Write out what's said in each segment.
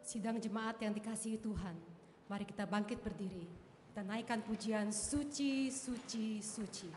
Sidang jemaat yang dikasihi Tuhan, mari kita bangkit berdiri. Kita naikkan pujian suci, suci, suci.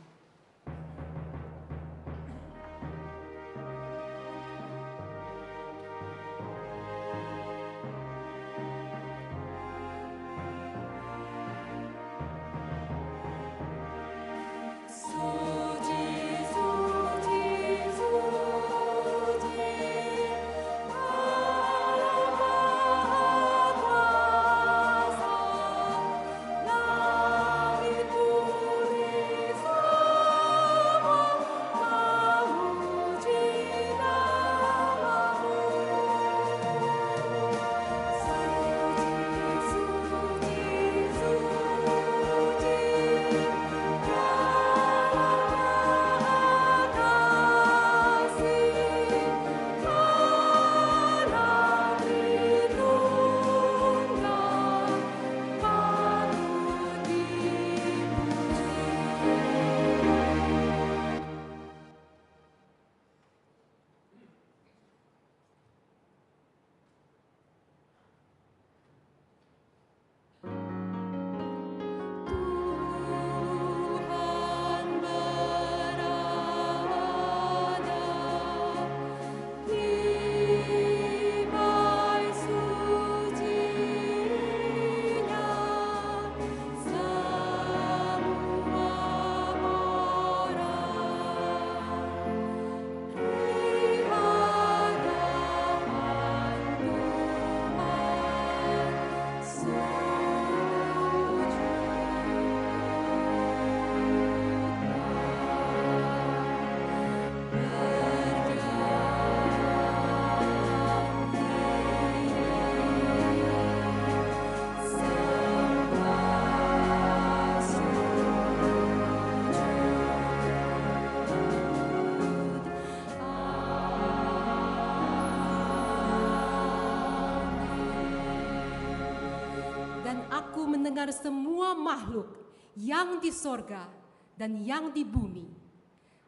Aku mendengar semua makhluk yang di sorga dan yang di bumi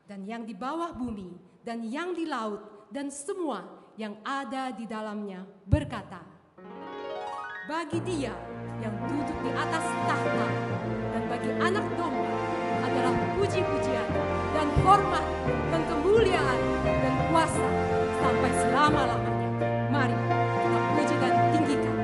dan yang di bawah bumi dan yang di laut dan semua yang ada di dalamnya berkata, bagi Dia yang duduk di atas tahta dan bagi Anak Domba adalah puji-pujian dan hormat dan kemuliaan dan kuasa sampai selama-lamanya. Mari kita puji dan tinggikan.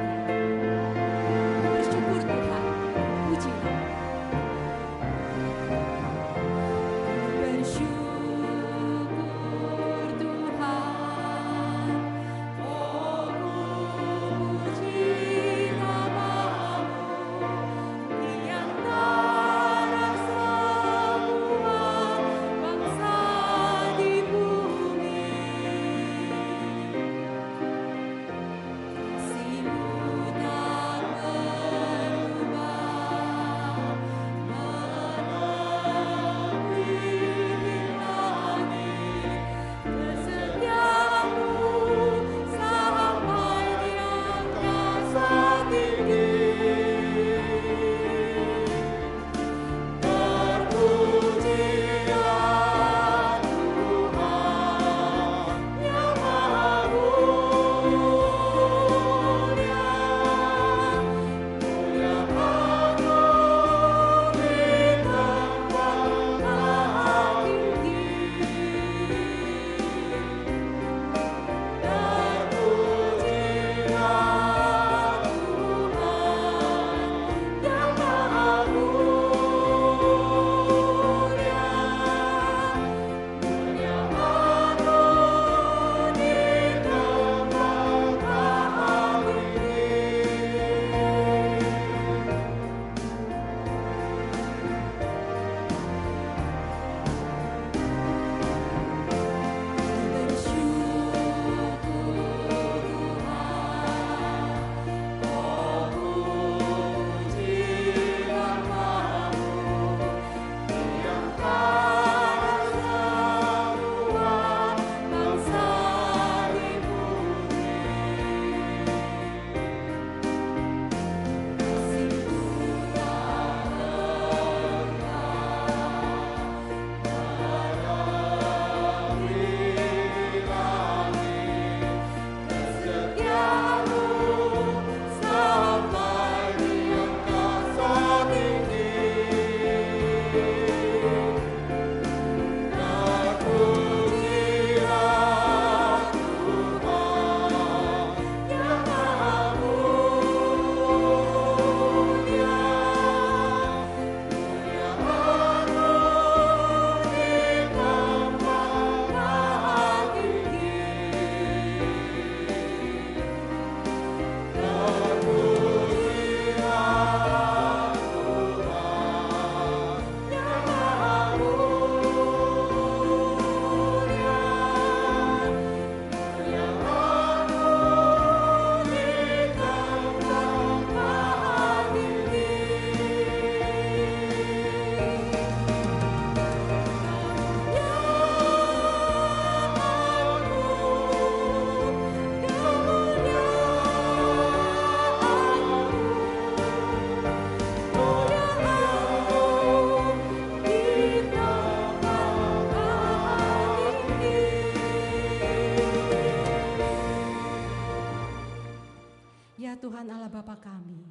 Ya Tuhan Allah Bapa kami,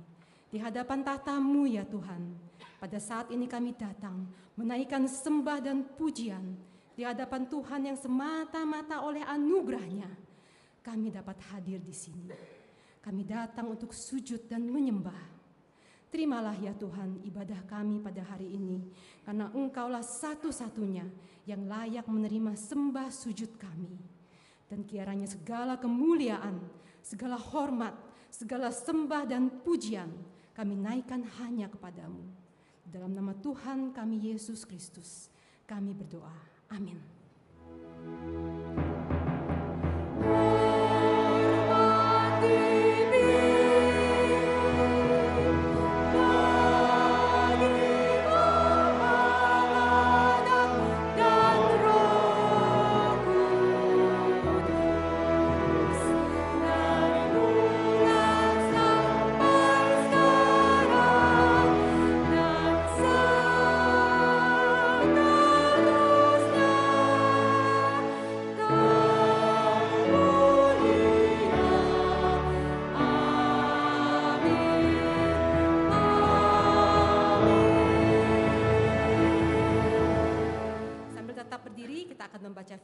di hadapan tahta-Mu ya Tuhan, pada saat ini kami datang menaikkan sembah dan pujian di hadapan Tuhan yang semata-mata oleh anugerah-Nya kami dapat hadir di sini. Kami datang untuk sujud dan menyembah. Terimalah ya Tuhan ibadah kami pada hari ini, karena Engkaulah satu-satunya yang layak menerima sembah sujud kami. Dan kiranya segala kemuliaan, segala hormat, segala sembah dan pujian kami naikkan hanya kepadamu. Dalam nama Tuhan kami Yesus Kristus, kami berdoa. Amin.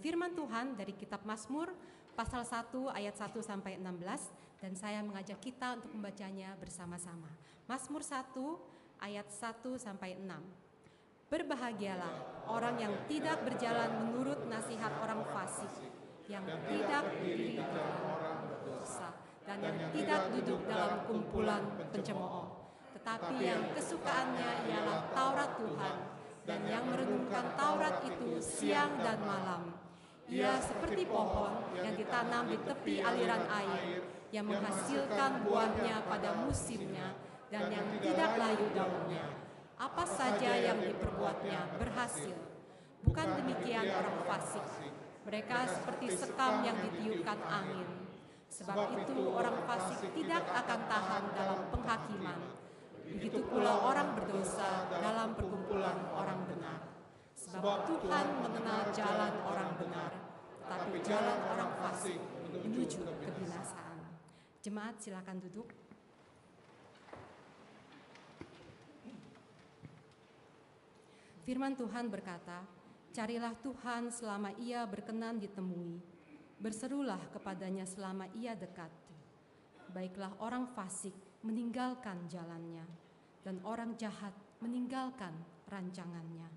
Firman Tuhan dari kitab Mazmur pasal 1 ayat 1 sampai 16, dan saya mengajak kita untuk membacanya bersama-sama. Mazmur 1 ayat 1 sampai 6. Berbahagialah orang yang tidak berjalan menurut nasihat orang fasik, yang tidak berdiri dalam orang berdosa, dan yang tidak duduk dalam kumpulan pencemooh, tetapi yang kesukaannya ialah Taurat Tuhan, dan yang merenungkan Taurat itu siang dan malam. Ia seperti pohon yang ditanam di tepi aliran air, yang menghasilkan buahnya pada musimnya, dan yang tidak layu daunnya. Apa saja yang diperbuatnya berhasil. Bukan demikian orang fasik. Mereka seperti sekam yang ditiupkan angin. Sebab itu orang fasik tidak akan tahan dalam penghakiman. Begitu pula orang berdosa dalam perkumpulan orang benar. Sebab Tuhan mengenal jalan orang benar, tetapi jalan orang fasik menuju kebinasaan. Jemaat silakan duduk. Firman Tuhan berkata, carilah Tuhan selama ia berkenan ditemui, berserulah kepadanya selama ia dekat. Baiklah orang fasik meninggalkan jalannya, dan orang jahat meninggalkan rancangannya.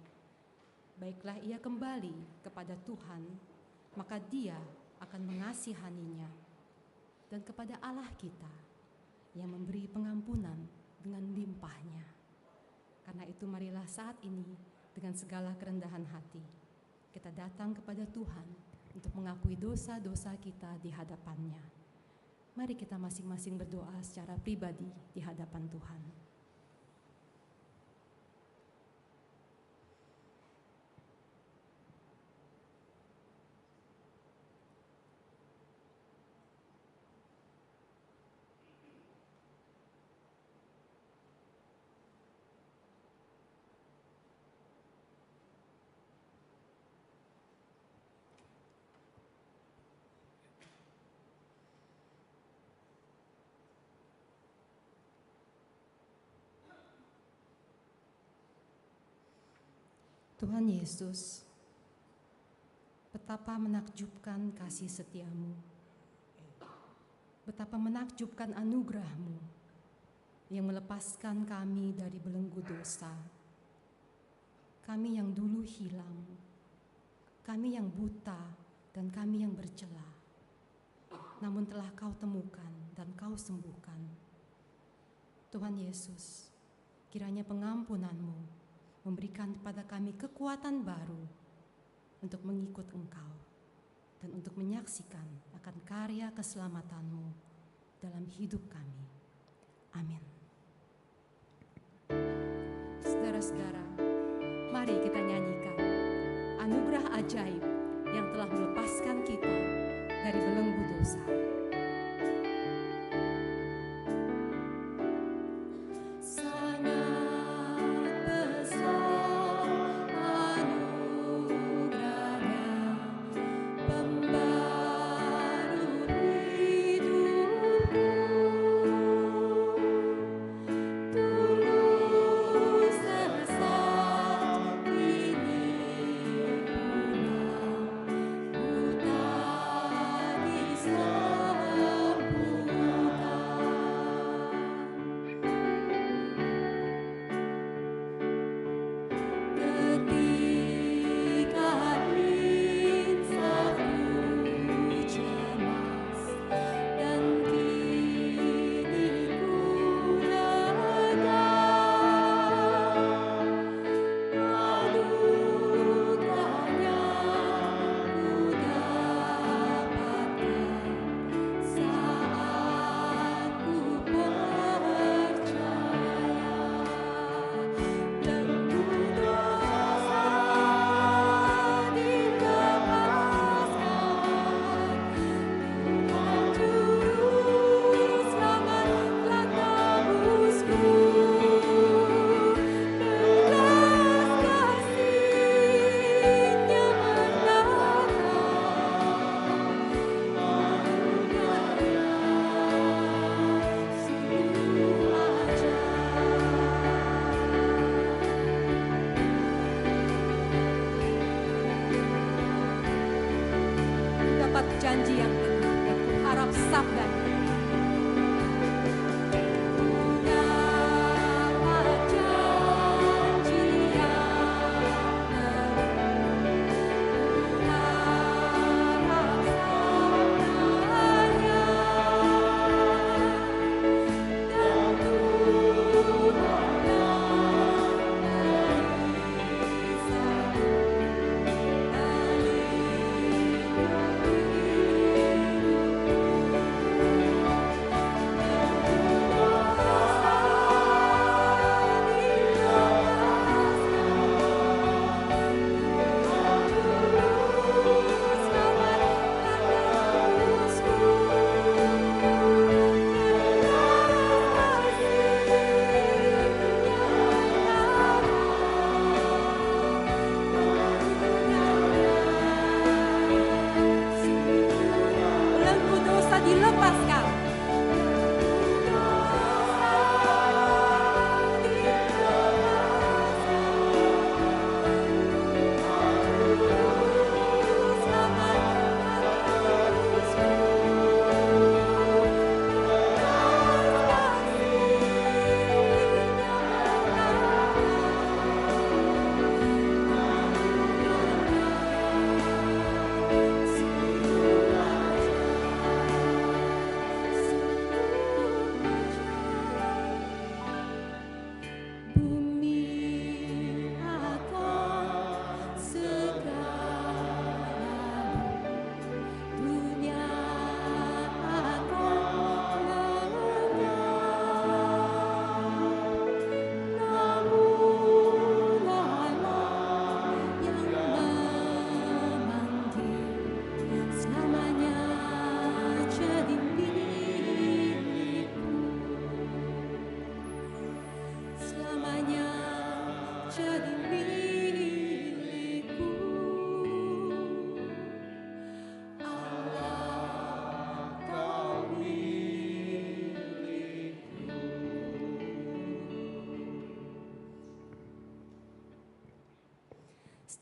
Baiklah ia kembali kepada Tuhan, maka Dia akan mengasihaninya, dan kepada Allah kita yang memberi pengampunan dengan limpahnya. Karena itu marilah saat ini dengan segala kerendahan hati kita datang kepada Tuhan untuk mengakui dosa-dosa kita di hadapan-Nya. Mari kita masing-masing berdoa secara pribadi di hadapan Tuhan. Tuhan Yesus, betapa menakjubkan kasih setia-Mu, betapa menakjubkan anugerah-Mu yang melepaskan kami dari belenggu dosa. Kami yang dulu hilang, kami yang buta, dan kami yang bercela. Namun telah Kau temukan dan Kau sembuhkan. Tuhan Yesus, kiranya pengampunan-Mu memberikan kepada kami kekuatan baru untuk mengikut Engkau dan untuk menyaksikan akan karya keselamatan-Mu dalam hidup kami. Amin. Saudara-saudara, mari kita nyanyikan anugerah ajaib yang telah melepaskan kita dari belenggu dosa. Pembaru hidupku.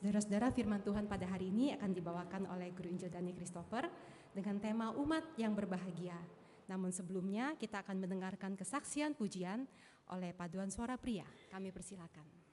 Saudara-saudara, firman Tuhan pada hari ini akan dibawakan oleh Guru Injil Dani Christopher dengan tema umat yang berbahagia. Namun sebelumnya kita akan mendengarkan kesaksian pujian oleh paduan suara pria. Kami persilakan.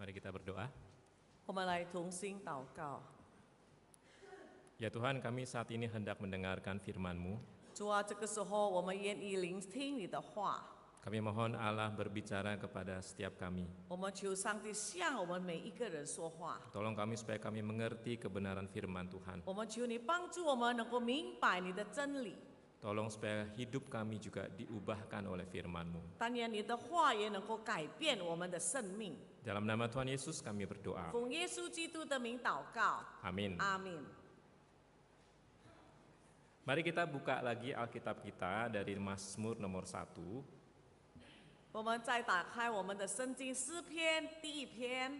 Mari kita berdoa. 我们来同心祷告。 Ya Tuhan, kami saat ini hendak mendengarkan firman-Mu. 主啊，这个时候我们愿意聆听你的话， Kami mohon Allah berbicara kepada setiap kami. 我们求上帝向我们每一个人说话。 Tolong kami supaya kami mengerti kebenaran firman Tuhan. 我们求你帮助我们能够明白你的真理， Tolong supaya hidup kami juga diubahkan oleh firman-Mu. 但愿你的话也能够改变我们的生命。 Dalam nama Tuhan Yesus kami berdoa. 奉耶稣基督的名祷告， Amin. 阿门。 Mari kita buka lagi Alkitab kita dari Mazmur nomor 1. 我们再打开我们的圣经诗篇第一篇。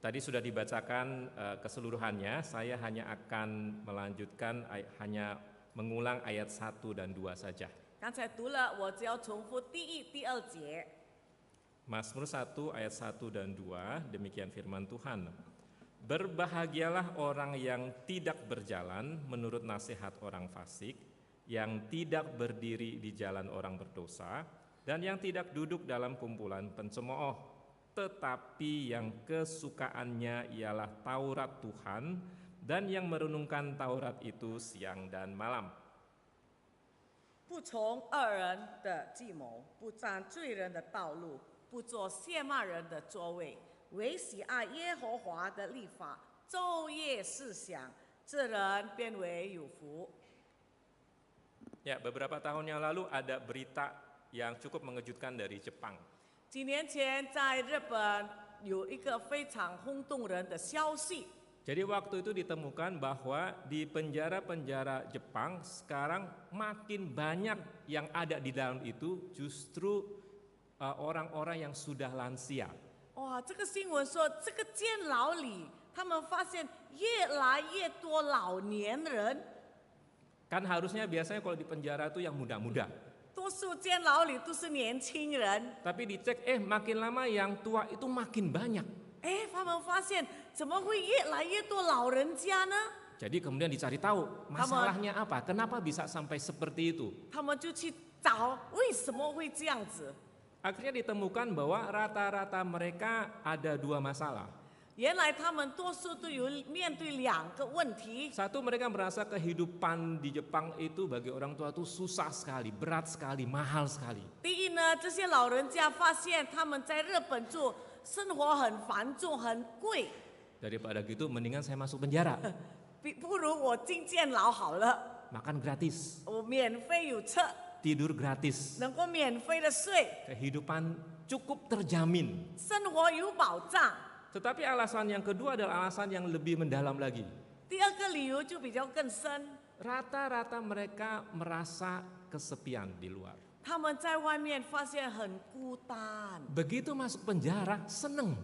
Tadi sudah dibacakan keseluruhannya, saya hanya akan melanjutkan, hanya mengulang ayat 1 dan 2 saja. 刚才读了，我只要重复第一、第二节。 Mazmur 1 ayat 1 dan 2, demikian firman Tuhan. Berbahagialah orang yang tidak berjalan menurut nasihat orang fasik, yang tidak berdiri di jalan orang berdosa, dan yang tidak duduk dalam kumpulan pencemooh, tetapi yang kesukaannya ialah Taurat Tuhan, dan yang merenungkan Taurat itu siang dan malam. 不从恶人的计谋，不站罪人的道路，不做亵慢人的座位，唯喜爱耶和华的律法，昼夜思想，这人变为有福。 Ya, beberapa tahun yang lalu ada berita yang cukup mengejutkan dari Jepang. 几年前，在日本有一个非常轰动人的消息， Jadi waktu itu ditemukan bahwa di penjara-penjara Jepang sekarang makin banyak yang ada di dalam itu justru orang-orang yang sudah lansia. 哇，这个新闻说，这个监牢里，他们发现越来越多老年人， Kan harusnya biasanya kalau di penjara itu yang muda-muda. 多数监牢里都是年轻人。 Tapi dicek, makin lama yang tua itu makin banyak. 哎，他们发现怎么会越来越多老人家呢？ Jadi kemudian dicari tahu masalahnya apa, kenapa bisa sampai seperti itu. 他们就去找为什么会这样子。 Akhirnya ditemukan bahwa rata-rata mereka ada 2 masalah. 原来他们多数都有面对两个问题。 Satu, mereka merasa kehidupan di Jepang itu bagi orang tua itu susah sekali, berat sekali, mahal sekali. 第一呢，这些老人家发现他们在日本住生活很繁重、很贵， Daripada gitu mendingan saya masuk penjara, 不如我进监牢好了， makan gratis, 我免费有车， tidur gratis, 能够免费的睡， kehidupan cukup terjamin. 生活有保障。 Tetapi alasan yang kedua adalah alasan yang lebih mendalam lagi. 第二个理由就比较更深， Rata-rata mereka merasa kesepian di luar. 他们在外面发现很孤单。 Begitu masuk penjara seneng,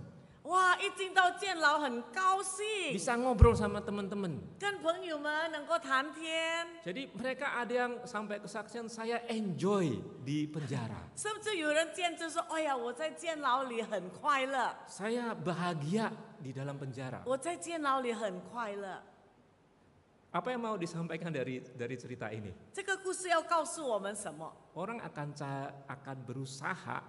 哇，一进到监牢很高兴， bisa ngobrol sama teman-teman. 跟朋友们能够谈天， Jadi mereka ada yang sampai kesaksian saya enjoy di penjara. 甚至有人见证说：“哎呀，我在监牢里很快乐， Saya bahagia di dalam penjara. 我在监牢里很快乐。” Apa yang mau disampaikan dari cerita ini? 这个故事要告诉我们什么？ Orang akan berusaha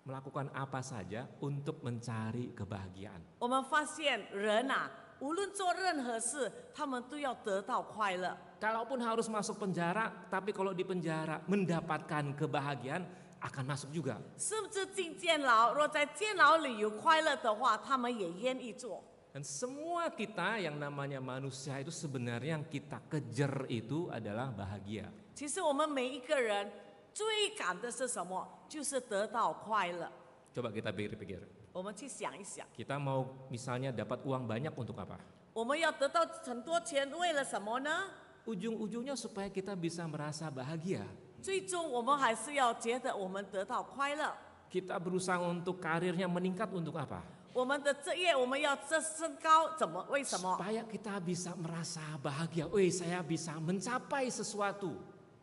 melakukan apa saja untuk mencari kebahagiaan. 我们发现人啊，无论做任何事，他们都要得到快乐。 Kalaupun harus masuk penjara, tapi kalau di penjara mendapatkan kebahagiaan akan masuk juga. 甚至进监牢，若在监牢里有快乐的话，他们也愿意做。 Dan semua kita yang namanya manusia itu sebenarnya yang kita kejar itu adalah bahagia. 其实我们每一个人追赶的是什么？就是得到快乐。 Coba kita pikir-pikir. 我们去想一想， Kita mau misalnya dapat uang banyak untuk apa? 我们要得到很多钱，为了什么呢？ Ujung-ujungnya supaya kita bisa merasa bahagia. 最终我们还是要觉得我们得到快乐。 Kita berusaha untuk karirnya meningkat untuk apa? 我们的职业我们要升高，怎么？为什么？ Supaya kita bisa merasa bahagia. Saya bisa mencapai sesuatu.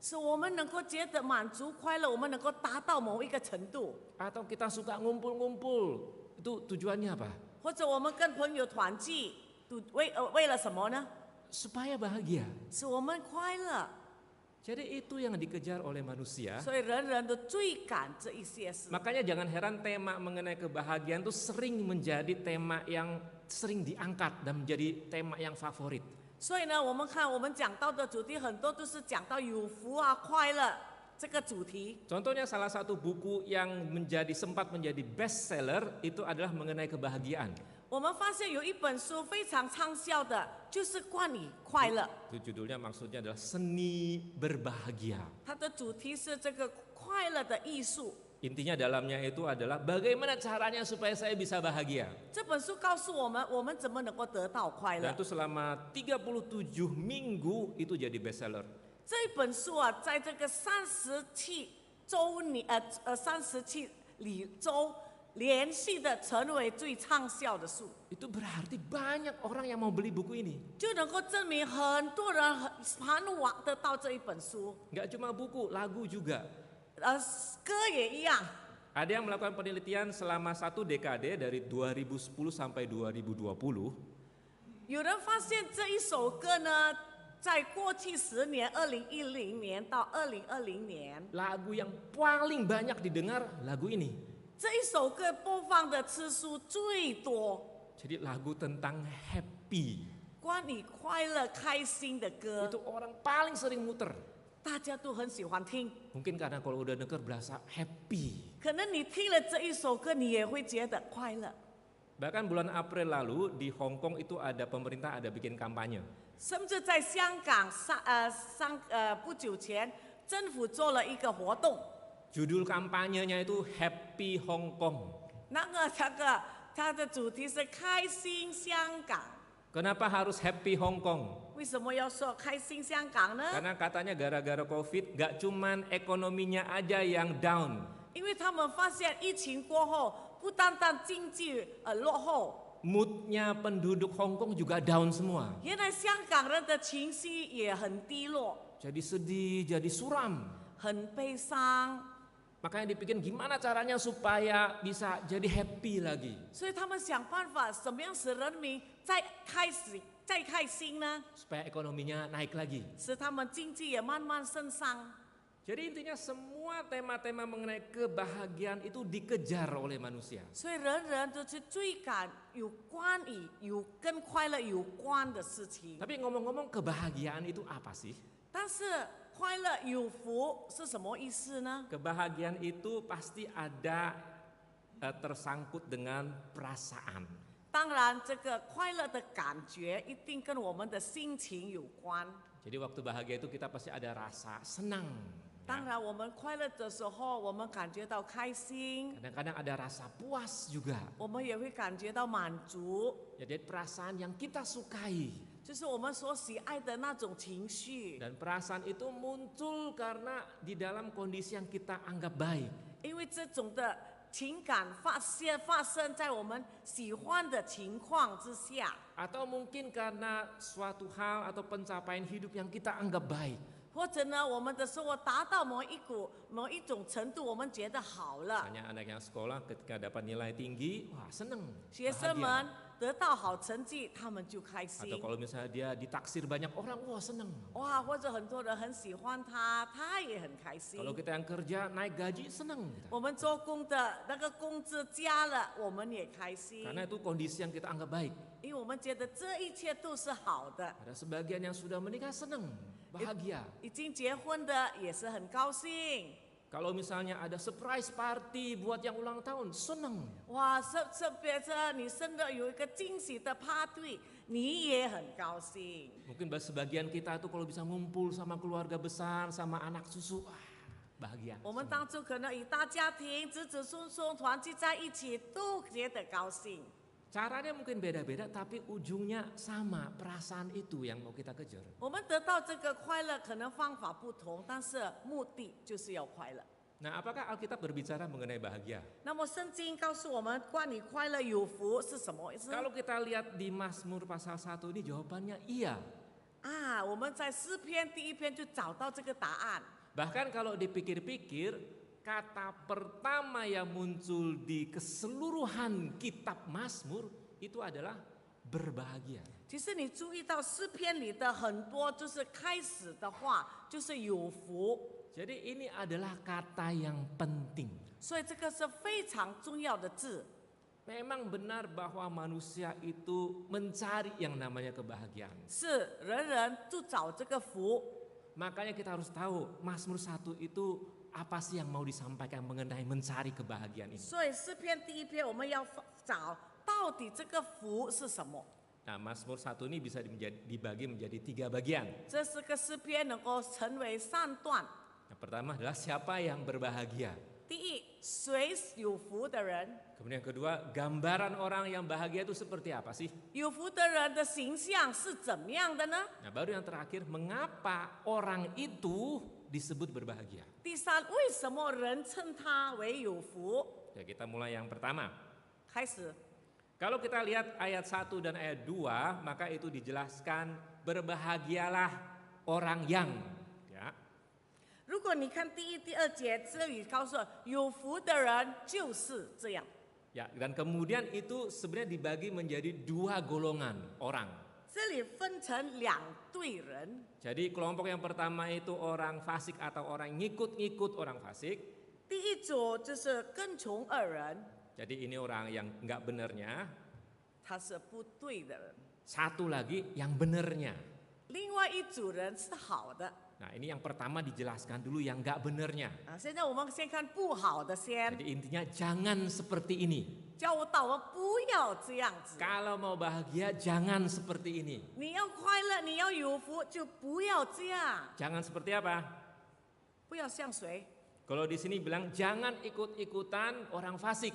是我们能够觉得满足、快乐，我们能够达到某一个程度， Atau kita suka ngumpul-ngumpul. Itu tujuannya apa? 或者我们跟朋友团聚，为了什么呢？ Supaya bahagia. 使我们快乐。Jadi itu yang dikejar oleh manusia. 所以人人都追赶这一些事。 Makanya jangan heran tema mengenai kebahagiaan itu sering menjadi tema yang sering diangkat dan menjadi tema yang favorit. 所以呢，我们看我们讲到的主题很多都是讲到有福啊、快乐这个主题。 Contohnya salah satu buku yang sempat menjadi best seller itu adalah mengenai kebahagiaan. 我们发现有一本书非常畅销的，就是关于快乐。 Itu judulnya maksudnya adalah seni berbahagia. 它的主题是这个快乐的艺术。 Intinya dalamnya itu adalah bagaimana caranya supaya saya bisa bahagia. 这本书告诉我们，我们怎么能够得到快 Dan 乐。 itu selama 37 minggu itu jadi best seller. 这一本书啊，在这个37周连续的成为最畅销的书， Itu berarti banyak orang yang mau beli buku ini. 就能够证明很多人盼望得到这一本书。 Nggak cuma buku, lagu juga. 歌也一样。 Ada yang melakukan penelitian selama 1 dekade dari 2010 sampai 2020. 有人发现这一首歌呢，在过去10年，2010年到2020年， Lagu yang paling banyak didengar lagu ini. 这一首歌播放的次数最多， Jadi lagu tentang happy. 关于快乐、开心的歌， Itu orang paling sering muter. 大家都很喜欢听。 Mungkin karena kalau udah denger berasa happy. 可能你听了这一首歌，你也会觉得快乐。 Bahkan bulan April lalu di Hong Kong itu ada pemerintah ada bikin kampanye. 甚至在香港不久前，政府做了一个活动， Judul kampanyenya itu Happy Hong Kong. 它的主题是开心香港。 Kenapa harus Happy Hong Kong? 为什么要说开心香港呢？ Karena katanya gara-gara COVID gak cuman ekonominya aja yang down. 因为他们发现疫情过后，不单单经济落后， Moodnya penduduk Hong Kong juga down semua. 原来香港人的情绪也很低落， Jadi sedih, jadi suram. 很悲伤， Makanya dipikirin gimana caranya supaya bisa jadi happy lagi. 所以他们想办法，怎么样使人民再开心呢？ Supaya ekonominya naik lagi. 使他们经济也慢慢升上。 Jadi intinya semua tema-tema mengenai kebahagiaan itu dikejar oleh manusia. 所以人人都去追赶跟快乐有关的事情。 Tapi ngomong-ngomong kebahagiaan itu apa sih? 但是快乐有福是什么意思呢？ Kebahagiaan itu pasti ada tersangkut dengan perasaan. 当然，这个快乐的感觉一定跟我们的心情有关。 Jadi waktu bahagia itu kita pasti ada rasa senang. 当然，我们快乐的时候，我们感觉到开心， Kadang-kadang ada rasa puas juga. 我们也会感觉到满足， Jadi perasaan yang kita sukai. 就是我们所喜爱的那种情绪。 Dan perasaan itu muncul karena di dalam kondisi yang kita anggap baik. 因为这种的情感发生在我们喜欢的情况之下， Atau mungkin karena suatu hal atau pencapaian hidup yang kita anggap baik. 或者呢，我们的生活达到某一种程度，我们觉得好了。 Misalnya anak yang sekolah ketika dapat nilai tinggi, wah seneng, 学生 bahagia. 们得到好成绩，他们就开 Atau 心。 kalau misalnya dia ditaksir banyak orang, wah seneng. 哇，或者很多人很喜欢他，他也很开心。 Kalau kita yang kerja naik gaji, seneng kita. 我们做工的那个工资加了，我们也开心， Karena itu kondisi yang kita anggap baik. 因为我们觉得这一切都是好的。 Ada sebagian yang sudah menikah seneng, bahagia. 已经结婚的也是很高兴。 Kalau misalnya ada surprise party buat yang ulang tahun, seneng. 哇，特别是你生日有一个惊喜的 party，你也很高兴。 Mungkin sebagian kita tuh kalau bisa ngumpul sama keluarga besar, sama anak susu, wah bahagia. 我们当初可能与大家庭、子子孙孙团聚在一起，都觉得高兴。 Caranya mungkin beda-beda, tapi ujungnya sama, perasaan itu yang mau kita kejar. 我们得到这个快乐，可能方法不同，但是目的就是要快乐。 Nah, apakah Alkitab berbicara mengenai bahagia? 那么圣经告诉我们，关于快乐有福是什么意思？ Kalau kita lihat di Mazmur pasal 1 ini jawabannya iya. 啊，我们在诗篇第1篇就找到这个答案。 Bahkan kalau dipikir-pikir, kata pertama yang muncul di keseluruhan kitab Mazmur itu adalah berbahagia. 其其实你注意到诗篇里的很多就是开始的话就是有福， Jadi ini adalah kata yang penting. 所以这个是非常重要的字。 Memang benar bahwa manusia itu mencari yang namanya kebahagiaan. 是人人就找这个福， Makanya kita harus tahu Mazmur 1 itu apa sih yang mau disampaikan mengenai mencari kebahagiaan ini. 所以诗篇第一篇我们要找到底这个福是什么。 Nah, Mazmur 1 ini bisa dibagi menjadi 3 bagian. 这是个诗篇能够成为3段。 Yang pertama adalah siapa yang berbahagia. 第一，谁有福的人？ Kemudian yang kedua, gambaran orang yang bahagia itu seperti apa sih? 有福的人的形象是怎么样的呢？ Nah, baru yang terakhir, mengapa orang itu disebut berbahagia? 第三，为什么人称他为有福？ Ya, kita mulai yang pertama. 开始， Kalau kita lihat ayat 1 dan ayat 2, maka itu dijelaskan berbahagialah orang yang, ya. 如果你看第一、第二节，这里告诉有福的人就是这样。 Ya, dan kemudian itu sebenarnya dibagi menjadi 2 golongan orang. 这里分成2队人， Jadi kelompok yang pertama itu orang fasik atau orang ngikut-ngikut orang fasik. 第一组就是跟从二人， Jadi ini orang yang enggak benernya. 他是不对的人； Satu lagi yang benernya. 另外一组人是好的。 Nah, ini yang pertama dijelaskan dulu yang enggak benernya. 啊，现在我们先看不好的先， Jadi intinya jangan seperti ini. 教我导我不要这样子。 Kalau mau bahagia jangan seperti ini. 你要快乐，你要有福，就不要这样， Jangan seperti apa? 不要像谁？ Kalau di sini bilang jangan ikut-ikutan orang fasik.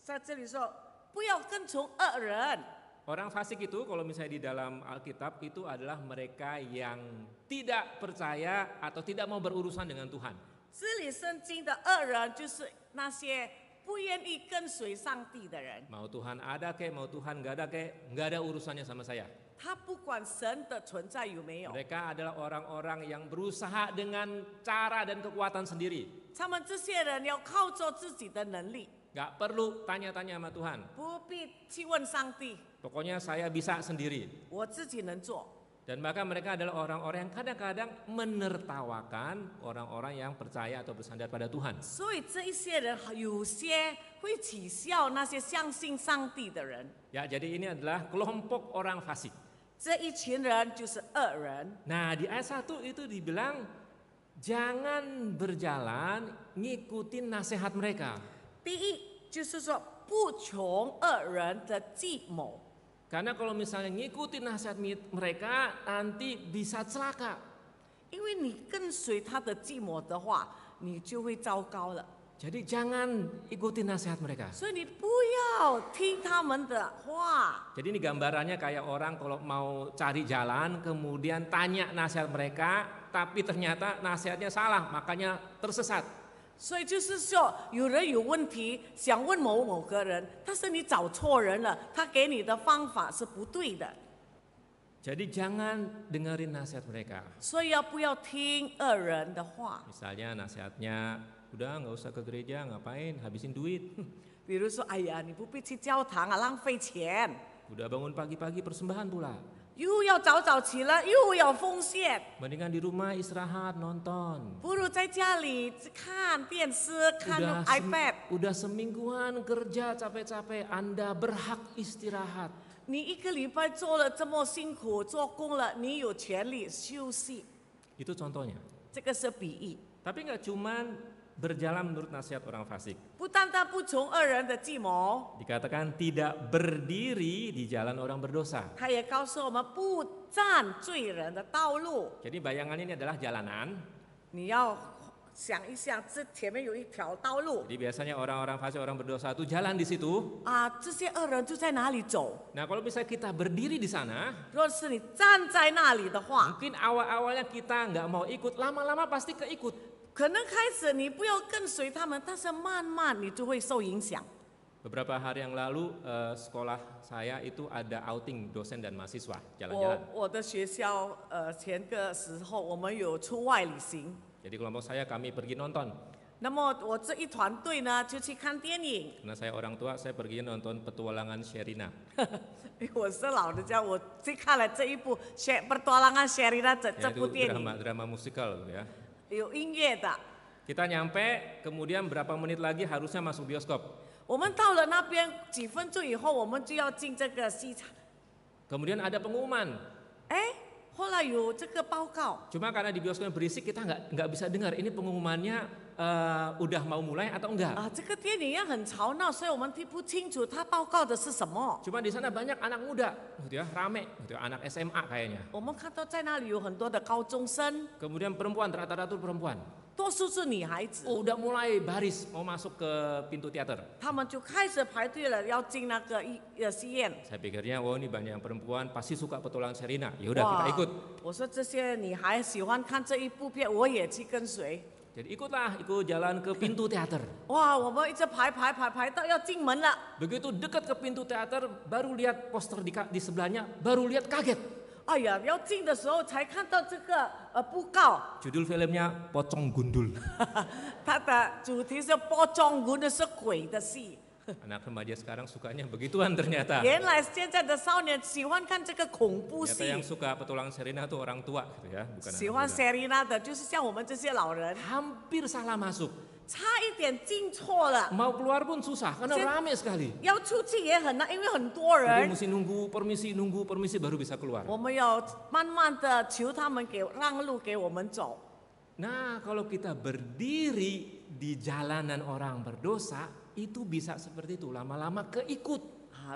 在这里说不要跟从恶人。 Orang fasik itu kalau misalnya di dalam Alkitab itu adalah mereka yang tidak percaya atau tidak mau berurusan dengan Tuhan. 这里圣经的恶人就是那些不愿意跟随上帝的人， Mau Tuhan ada kek, mau Tuhan nggak ada kek, nggak ada urusannya sama saya. 他不管神的存在有没有， Mereka adalah orang-orang yang berusaha dengan cara dan kekuatan sendiri. 他们这些人要靠着自己的能力， Nggak perlu tanya-tanya sama Tuhan. 不必去问上帝， Pokoknya saya bisa sendiri. 我自己能做。 Dan maka mereka adalah orang-orang yang kadang-kadang menertawakan orang-orang yang percaya atau bersandar pada Tuhan. 所以这一些人有些会取笑那些相信上帝的人， Ya, jadi ini adalah kelompok orang fasik. 这一群人就是恶人。 Nah, di ayat 1 itu dibilang jangan berjalan ngikutin nasihat mereka. 第一就是说不从恶人的计谋， Karena kalau misalnya ngikutin nasihat mereka nanti bisa celaka. 因为你跟随他的计谋的话，你就会糟糕了。 Jadi jangan ikutin nasihat mereka. 所以你不要听他们的话。 Jadi ini gambarannya kayak orang kalau mau cari jalan kemudian tanya nasihat mereka tapi ternyata nasihatnya salah makanya tersesat. 所以就是说，有人有问题想问某个人，但是你找错人了，他给你的方法是不对的。 Jadi jangan dengerin nasihat mereka. 所以不要听恶人的话。 Misalnya nasihatnya udah nggak usah ke gereja ngapain habisin duit. 比如说，哎呀，你不必去教堂啊，浪费钱。 Udah bangun pagi-pagi persembahan pula. 又要早早起来，又要奉献， Mendingan di rumah istirahat nonton. 不如在家里看电视、看 iPad。 Udah semingguan kerja capek-capek, Anda berhak istirahat. 你一个礼拜做了这么辛苦，做工了，你有权利休息。 Itu contohnya. 这个是比喻， Tapi nggak cuman berjalan menurut nasihat orang fasik. 不单单不从恶人的计谋， Dikatakan tidak berdiri di jalan orang berdosa. 他也告诉我们不站罪人的道路。 Jadi bayangan ini adalah jalanan. 你要想一想，这前面有一条道路 Jadi biasanya orang-orang fasik, orang berdosa itu jalan di situ. 啊，这些恶人就在哪里走？ Nah, kalau misalnya kita berdiri di sana, 若是你站在那里的话， mungkin awal-awalnya kita nggak mau ikut, lama-lama pasti keikut. 可能开始你不要跟随他们，但是慢慢你就会受影响。 Beberapa hari yang lalu sekolah saya itu ada outing dosen dan mahasiswa jalan-jalan. 我的学校前个时候我们有出外旅行， Jadi kelompok saya kami pergi nonton. 那么我这一团队呢，就去看电影。 Karena saya orang tua, saya pergi nonton Petualangan Sherina. 我是老人家，我去看了这一部《Pertualangan Sherina》这 Ya, 部 itu 电影， drama musikal ya. 有音乐的。 Kita nyampe, kemudian berapa menit lagi harusnya masuk bioskop. 我们到了那边几分钟以后，我们就要进这个戏场。 Kemudian ada pengumuman. 哎，后来有这个报告， Cuma karena di bioskopnya berisik, kita nggak bisa dengar. Ini pengumumannya udah mau mulai atau enggak. 这个电影院很吵闹，所以我们听不清楚他报告的是什么。 Cuma di sana banyak anak muda, gitu ya, rame, gitu ya, anak SMA kayaknya. 我们看到在那里有很多的高中生， Kemudian perempuan, rata-rata tuh perempuan. 多数是女孩子， Oh, udah mulai baris mau masuk ke pintu teater. 他们就开始排队了，要进那个戏院。 Saya pikirnya, oh ini banyak yang perempuan, pasti suka Petualangan Sherina. Ya udah kita ikut. 我说这些女孩喜欢看这一部片，我也去跟随。 Jadi ikut jalan ke pintu teater. 哇，我们一直排到要进门了。 Begitu dekat ke pintu teater, baru lihat poster di sebelahnya, baru lihat kaget. 哎呀，要进的时候才看到这个布告， Judul filmnya Pocong Gundul. 它的主题是播种文的是鬼的戏。 Anak remaja sekarang sukanya begituan ternyata. 原来现在的少年喜欢看这个恐怖 Ternyata 戏 yang，suka Petualangan Sherina tuh orang tua gitu ya, bukan 喜 anak 欢 muda. Serina 的，就是像我们这些老人， Hampir salah masuk. 差一点进错了， Mau keluar pun susah karena Sen- rame sekali. 要出去也很难，因为很多 Jadi 人。 mesti nunggu permisi baru bisa keluar. 我们要慢慢的求他们让路给我们走。 Nah, kalau kita berdiri di jalanan orang berdosa, itu bisa seperti itu, lama-lama keikut.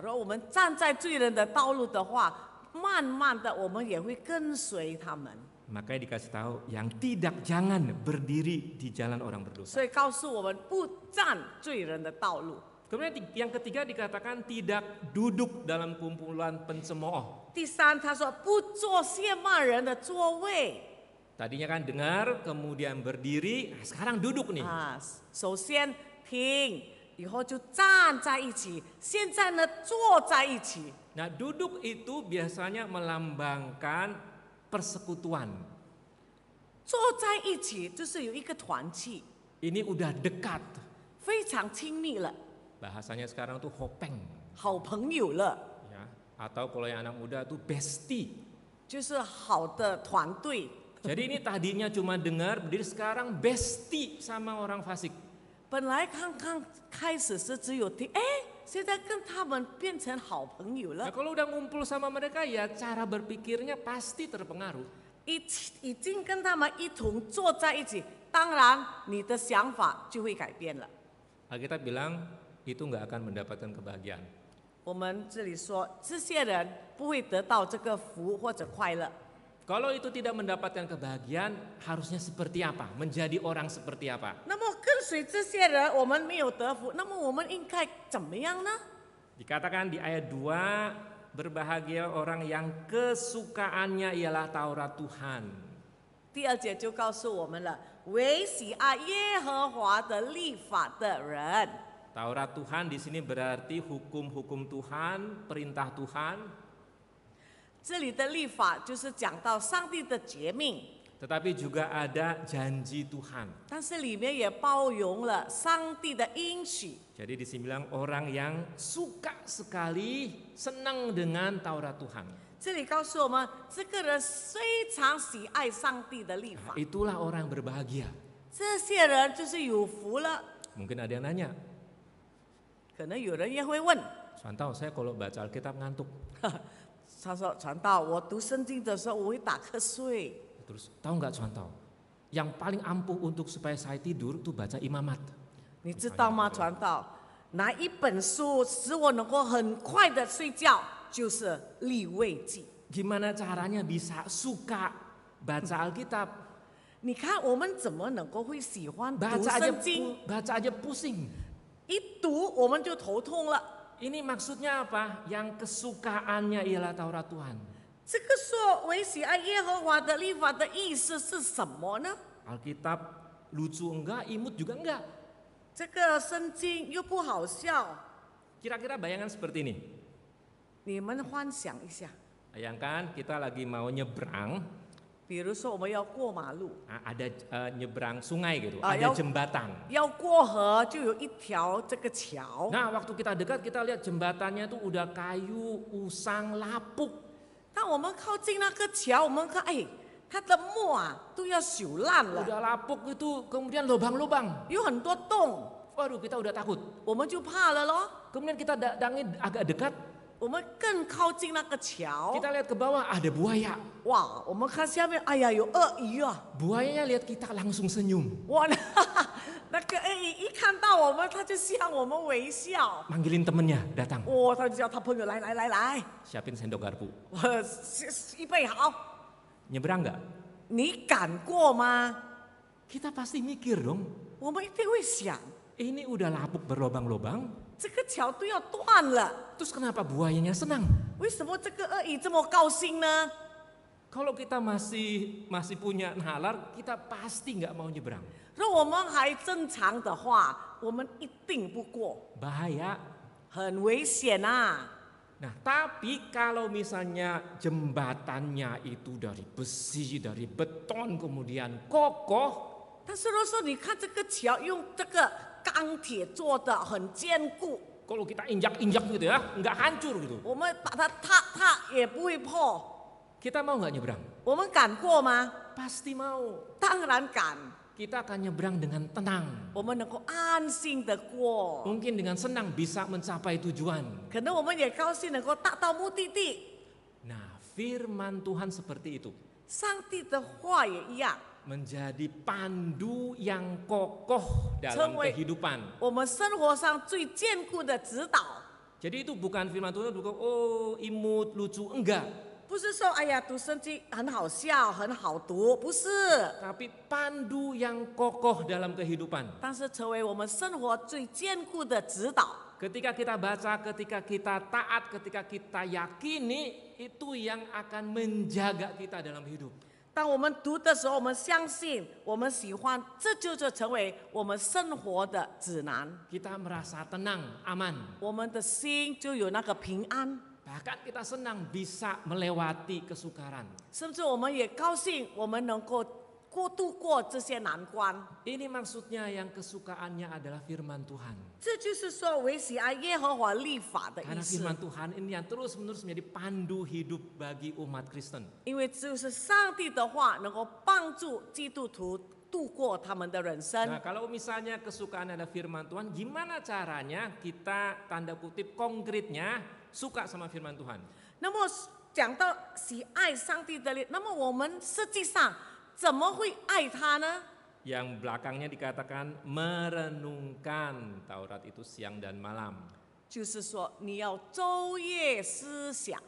如果我们站在罪人的道路的话，慢慢的我们也会跟随他们。 Makanya dikasih tahu yang tidak jangan berdiri di jalan orang berdosa. 所以告诉我们不站罪人的道路。 Kemudian yang ketiga dikatakan tidak duduk dalam kumpulan pencemooh. 第三，他说不坐亵慢人的座位。 Tadinya kan dengar, kemudian berdiri, nah sekarang duduk nih. 首先听，以后就站在一起，现在呢坐在一起。 Nah, duduk itu biasanya melambangkan persekutuan. 坐在一起就是有一个团契， Ini udah dekat. 非常亲密了， Bahasanya sekarang tuh hopeng. 好朋友了， Ya. Atau kalau yang anak muda tuh bestie. 就是好的团队。 Jadi ini tadinya cuma dengar, berdiri sekarang bestie sama orang fasik. 本来刚刚开始是只有听，哎，现在跟他们变成好朋友 Nah 了， kalau udah ngumpul sama mereka ya cara berpikirnya pasti terpengaruh. 已经跟他们一同坐在一起，当然你的想法就会改变了。 Alkitab bilang itu nggak akan mendapatkan kebahagiaan. 我们这里说，这些人不会得到这个福或者快乐。 Kalau itu tidak mendapatkan kebahagiaan, harusnya seperti apa? Menjadi orang seperti apa? 那么跟随这些人，我们没有得福，那么我们应该怎么样呢？ Dikatakan di ayat 2, berbahagia orang yang kesukaannya ialah Taurat Tuhan. 第二节就告诉我们了，唯喜爱耶和华的律法的人。 Taurat Tuhan di sini berarti hukum-hukum Tuhan, perintah Tuhan. 这里的律法就是讲到上帝的诫命， Tetapi juga ada janji Tuhan. 但是里面也包容了上帝的应许。 Jadi di sini bilang orang yang suka sekali, senang dengan Taurat Tuhan. 这里告诉我们，这个人非常喜爱上帝的律 Nah, 法， itulah orang yang berbahagia. 这些人就是有福了。 Mungkin ada yang nanya, 可能有人也会问， Swantau, saya kalau baca Alkitab ngantuk. 他说：“传道，我读圣经的时候我会打瞌睡。 Terus tahu nggak Swantau? Yang paling ampuh untuk supaya saya tidur tuh baca Imamat. 你知道吗？传道，哪一本书使我能够很快的睡觉？就是《利未记》。 Gimana caranya bisa suka baca Alkitab? 你看我们怎么能够会喜欢读 Baca 圣经？ aja pusing. 一读我们就头痛了。 Ini maksudnya apa? Yang kesukaannya ialah Taurat Tuhan. 这个说唯喜爱耶和华的律法的意思是什么呢？ Alkitab lucu enggak, imut juga enggak. 这个圣经又不好笑， Kira-kira bayangan seperti ini. 你们幻想一下， Bayangkan kita lagi mau nyebrang, 比如说我们要过马路， Nah, ada nyebrang sungai gitu, Ah, ada yang- jembatan. 要过河就有一条这个桥。 Nah, waktu kita dekat kita lihat jembatannya tuh udah kayu, usang, lapuk. 当我们靠近那个桥，我们看，哎，它的木啊都要朽烂了， Udah lapuk itu, kemudian lubang-lubang. 有很多洞， Waduh, kita udah takut. 我们就怕了咯。 Kemudian kita datangi agak dekat, 我们更靠近那个桥， kita lihat ke bawah ada buaya. 哇，我们看下面，哎呀，有鳄鱼啊！ Buayanya lihat kita langsung senyum, 哇，那个鳄鱼一看到我们，它就向我们微笑。 manggilin temennya datang, 哇，他就叫他朋友来来来来， siapin sendok garpu. 我预备好， Nyebrang nggak? 你敢过吗？ Kita pasti mikir dong, 我们一定会想， ini udah lapuk berlobang-lobang, 这个桥都要断了， terus kenapa buayanya senang? 为什么这个鳄鱼这么高兴呢？ Kalau kita masih punya nalar, kita pasti nggak mau nyebrang. 如果我们还正常的话，我们一定不过， Bahaya. 很危险啊！ Nah, tapi kalau misalnya jembatannya itu dari besi, dari beton, kemudian kokoh, 但是如果说你看这个桥用这个钢铁做的，很坚固， kalau kita injak-injak gitu ya, nggak hancur gitu. 我们把它踏也不会破。 Kita mau nggak nyebrang? 我们敢过吗？ Pasti mau. 当然敢， Kita akan nyebrang dengan tenang. 我们能够安心的过， Mungkin dengan senang bisa mencapai tujuan. 可能我们也高兴能够达到目的地。 Nah, firman Tuhan seperti itu. 上帝的话也一样， Menjadi pandu yang kokoh dalam Semua- kehidupan. 我们生活上最坚固的指导， Jadi itu bukan firman Tuhan, bukan oh imut, lucu, enggak. 不是说哎呀读圣经很好笑、很好读，不是， Tapi pandu yang kokoh dalam kehidupan. 但是成为我们生活最坚固的指导。 Ketika kita baca, ketika kita taat, ketika kita yakini, itu yang akan menjaga kita dalam hidup. 当我们读的时候，我们相信，我们喜欢，这就是成为我们生活的指南。 Kita merasa tenang, aman. 我们的心就有那个平安， Bahkan kita senang bisa melewati kesukaran. 甚至我们也高兴，我们能够度过这些难关。 Ini maksudnya yang kesukaannya adalah firman Tuhan. 这就是说，为喜爱耶和华律法的 Karena 意思。 firman Tuhan ini yang terus-menerus menjadi pandu hidup bagi umat Kristen. 因为就是上帝的话能够帮助基督徒度过他们的人生。 Nah, kalau misalnya kesukaan adalah firman Tuhan, gimana caranya kita tanda kutip konkretnya suka sama firman Tuhan? 那么讲到喜爱上帝的律，那么我们实际上怎么会爱他呢？ Yang belakangnya dikatakan merenungkan Taurat itu siang dan malam. 就是说你要昼夜思想，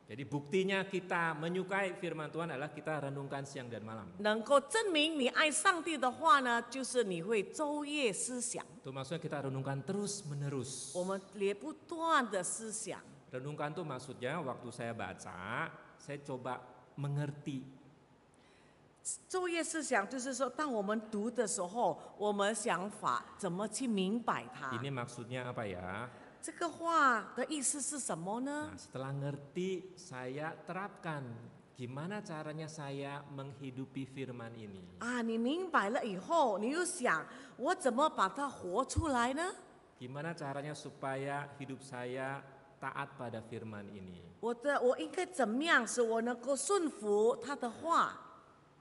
Jadi buktinya kita menyukai firman Tuhan adalah kita renungkan siang dan malam. 能够证明你爱上帝的话呢，就是你会昼夜思想。 Itu maksudnya kita renungkan terus menerus. 我们也不断的思想， Renungkan tuh maksudnya waktu saya baca, saya coba mengerti. 昼夜思想就是说，当我们读的时候，我们想法怎么去明白它？ Ini maksudnya apa ya? 这个话的意思是什么呢 Nah,？setelah ngerti, saya terapkan gimana caranya saya menghidupi firman ini. 啊，你明白了以后，你又想我怎么把它活出来呢？ Gimana caranya supaya hidup saya taat pada firman ini? 我应该怎么样使我能够顺服他的话？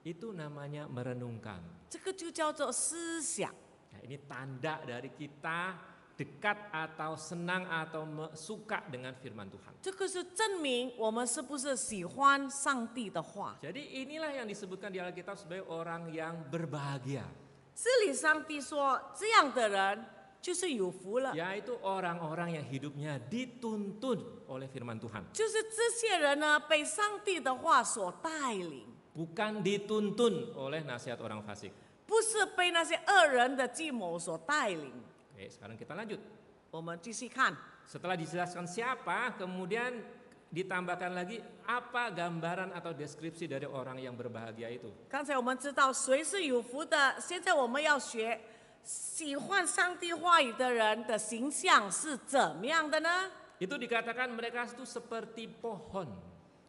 Itu namanya merenungkan. 这个就叫做思想。 Nah, ini tanda dari kita dekat atau senang atau suka dengan firman Tuhan. 这个是证明我们是不是喜欢上帝的话。 Jadi inilah yang disebutkan di Alkitab sebagai orang yang berbahagia. 这里上帝说，这样的人就是有福了， Yaitu orang-orang yang hidupnya dituntun oleh firman Tuhan. 就是这些人呢被上帝的话所带领， Bukan dituntun oleh nasihat orang fasik. 不是被那些恶人的计谋所带领。 Oke, sekarang kita lanjut. 我们继续看， Setelah dijelaskan siapa, kemudian ditambahkan lagi apa gambaran atau deskripsi dari orang yang berbahagia itu. 刚才我们知道谁是有福的，现在我们要学喜欢上帝话语的人的形象是怎么样的呢？ Itu dikatakan mereka itu seperti pohon.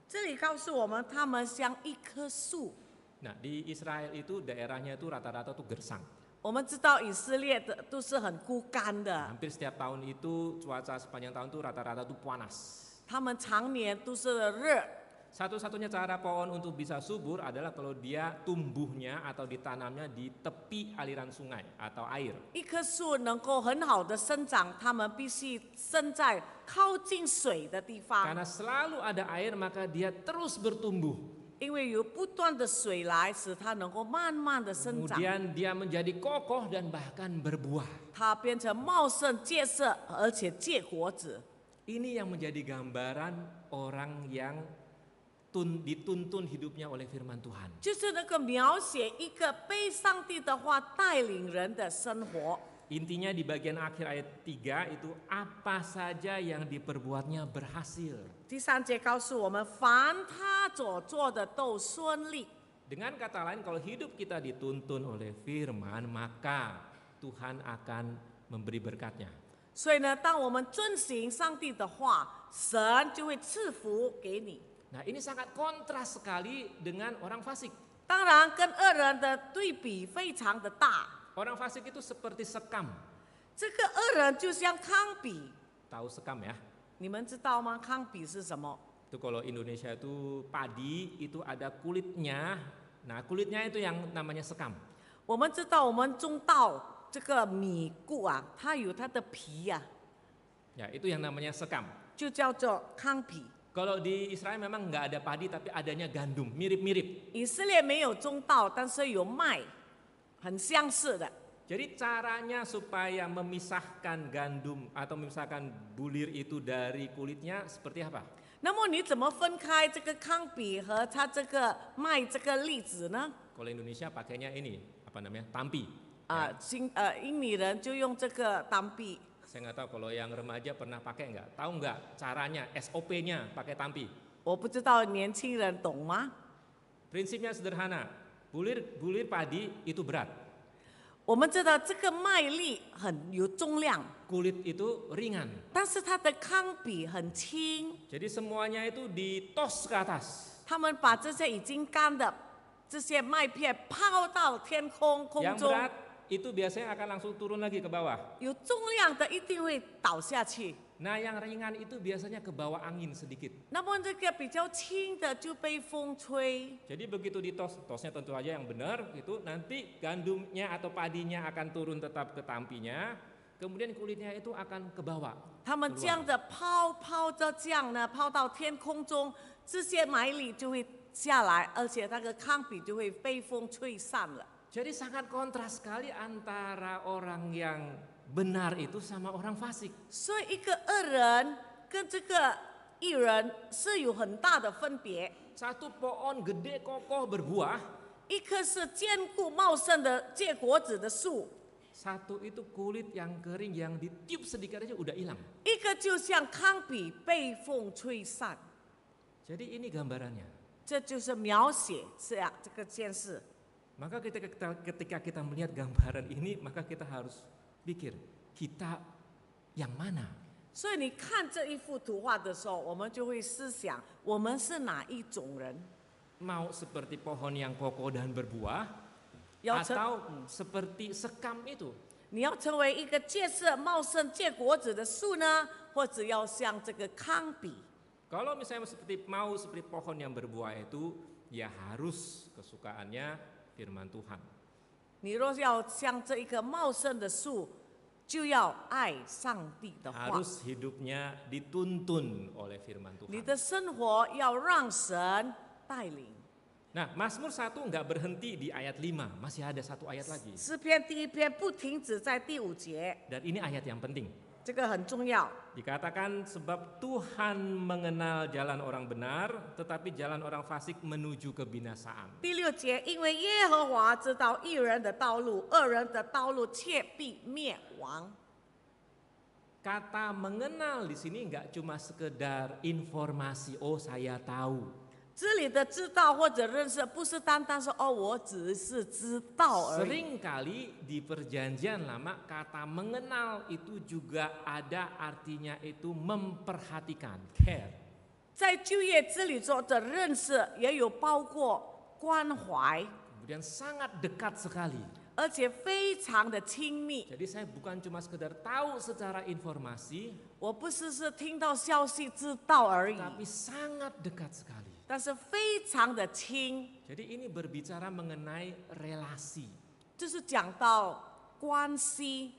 这里告诉我们，他们像一棵树， Nah, di Israel itu daerahnya itu rata-rata tuh gersang. 我们知道以色列的都是很枯干的， Hampir setiap tahun itu cuaca sepanjang tahun tuh rata-rata tuh panas. 他们常年都是热。 Satu-satunya cara pohon untuk bisa subur adalah kalau dia tumbuhnya atau ditanamnya di tepi aliran sungai atau air. 一棵树能够很好的生长，它们必须生在靠近水的地方， Karena selalu ada air maka dia terus bertumbuh. 因为有不断的水来，使它能够慢慢的生长， Kemudian dia menjadi kokoh dan bahkan berbuah. 它变成茂盛结实，而且结果子。 Ini yang menjadi gambaran orang yang dituntun hidupnya oleh firman Tuhan. 就是那个描写一个被上帝的话带领人的生活。 Intinya di bagian akhir ayat 3 itu apa saja yang diperbuatnya berhasil. 第3节告诉我们，凡他所做的都顺利。 Dengan kata lain kalau hidup kita dituntun oleh firman maka Tuhan akan memberi berkatnya. 所以呢，当我们遵行上帝的话，神就会赐福给你。 Nah ini sangat kontras sekali dengan orang fasik. 当然，跟恶人的对比非常的大。 Orang fasik itu seperti sekam. 这个恶人就像糠秕， Tahu sekam ya? 你们知道吗？糠秕是什么？ Itu kalau Indonesia itu padi itu ada kulitnya. Nah kulitnya itu yang namanya sekam. 我们知道，我们种稻这个米谷啊，它有它的皮呀、 Ya itu yang namanya sekam. 就叫做糠秕。 Kalau di Israel memang nggak ada padi tapi adanya gandum, mirip-mirip. 以色列没有种稻，但是有麦，很相似的。 Jadi caranya supaya memisahkan gandum atau memisahkan bulir itu dari kulitnya seperti apa? 那么你怎么分开这个糠秕和它这个麦这个粒子呢？ Kalau Indonesia pakainya ini apa namanya tampi. 印尼人就用这个当臂。 Saya nggak tahu kalau yang remaja pernah pakai nggak? Tahu nggak caranya SOP-nya pakai tampi? 我不知道年轻人懂吗？ Prinsipnya sederhana, bulir padi itu berat, 我们知道这个麦粒很有重量， kulit itu ringan. 但是它的糠秕很轻。 Jadi semuanya itu ditos ke atas. 他们把这些已经干的这些麦片抛到天空 Yang 中， berat itu biasanya akan langsung turun lagi ke bawah. 有重量的一定会倒下去。 Nah yang ringan itu biasanya ke bawah angin sedikit. 那么这个比较轻的就被风吹， Jadi begitu ditos, tosnya tentu aja yang benar, itu nanti gandumnya atau padinya akan turun tetap ke tampinya, kemudian kulitnya itu akan ke bawah. 他们这样的抛着这样呢，抛到天空中，这些麦粒就会下来，而且那个糠秕就会被风吹散了。 Jadi sangat kontras sekali antara orang yang benar itu sama orang fasik. 所以一个恶人跟这个义人是有很大的分别。 Satu pohon gede kokoh berbuah, 一棵是坚固茂盛的结果子的树， satu itu kulit yang kering yang ditiup sedikit aja udah hilang. 一个就像糠秕被风吹散。 Jadi ini gambarannya. 这就是描写这个件事。 Maka ketika kita melihat gambaran ini, maka kita harus pikir, kita yang mana? 所以你看这一幅图画的时候，我们就会思想，我们是哪一种人？ Mau seperti pohon yang kokoh dan berbuah, 要成 atau seperti sekam itu? 你要成为一个结实茂盛结果子的树呢，或者要像这个糠秕？ Kalau misalnya mau seperti pohon yang berbuah itu, ya harus kesukaannya firman Tuhan. 你若要像这一棵茂盛的树，就要爱上帝的话。 Harus hidupnya dituntun oleh firman 你 Tuhan. 的生活要让神带领。 Nah, Mazmur 1 nggak berhenti di ayat 5, masih ada satu ayat lagi. 诗篇第1篇不停止在第5节， Dan ini ayat yang penting. 这个很重要。 Dikatakan sebab Tuhan mengenal jalan orang benar, tetapi jalan orang fasik menuju kebinasaan. 第6节，因为耶和华知道义人的道路，恶人的道路却必灭亡。 Kata mengenal di sini nggak cuma sekedar informasi, oh saya tahu. 这里的知道或者认识，不是单单说哦，我只是知道而已。 Seringkali di perjanjian lama kata mengenal itu juga ada artinya itu memperhatikan, care. 在旧约之里中的认识，也有包括关怀， kemudian sangat dekat sekali. 而且非常的亲密。 Jadi saya bukan cuma sekedar tahu secara informasi, 我不是听到消息知道而已， tapi sangat dekat sekali. 但是非常的亲， Jadi ini berbicara mengenai relasi. 就是讲到关系。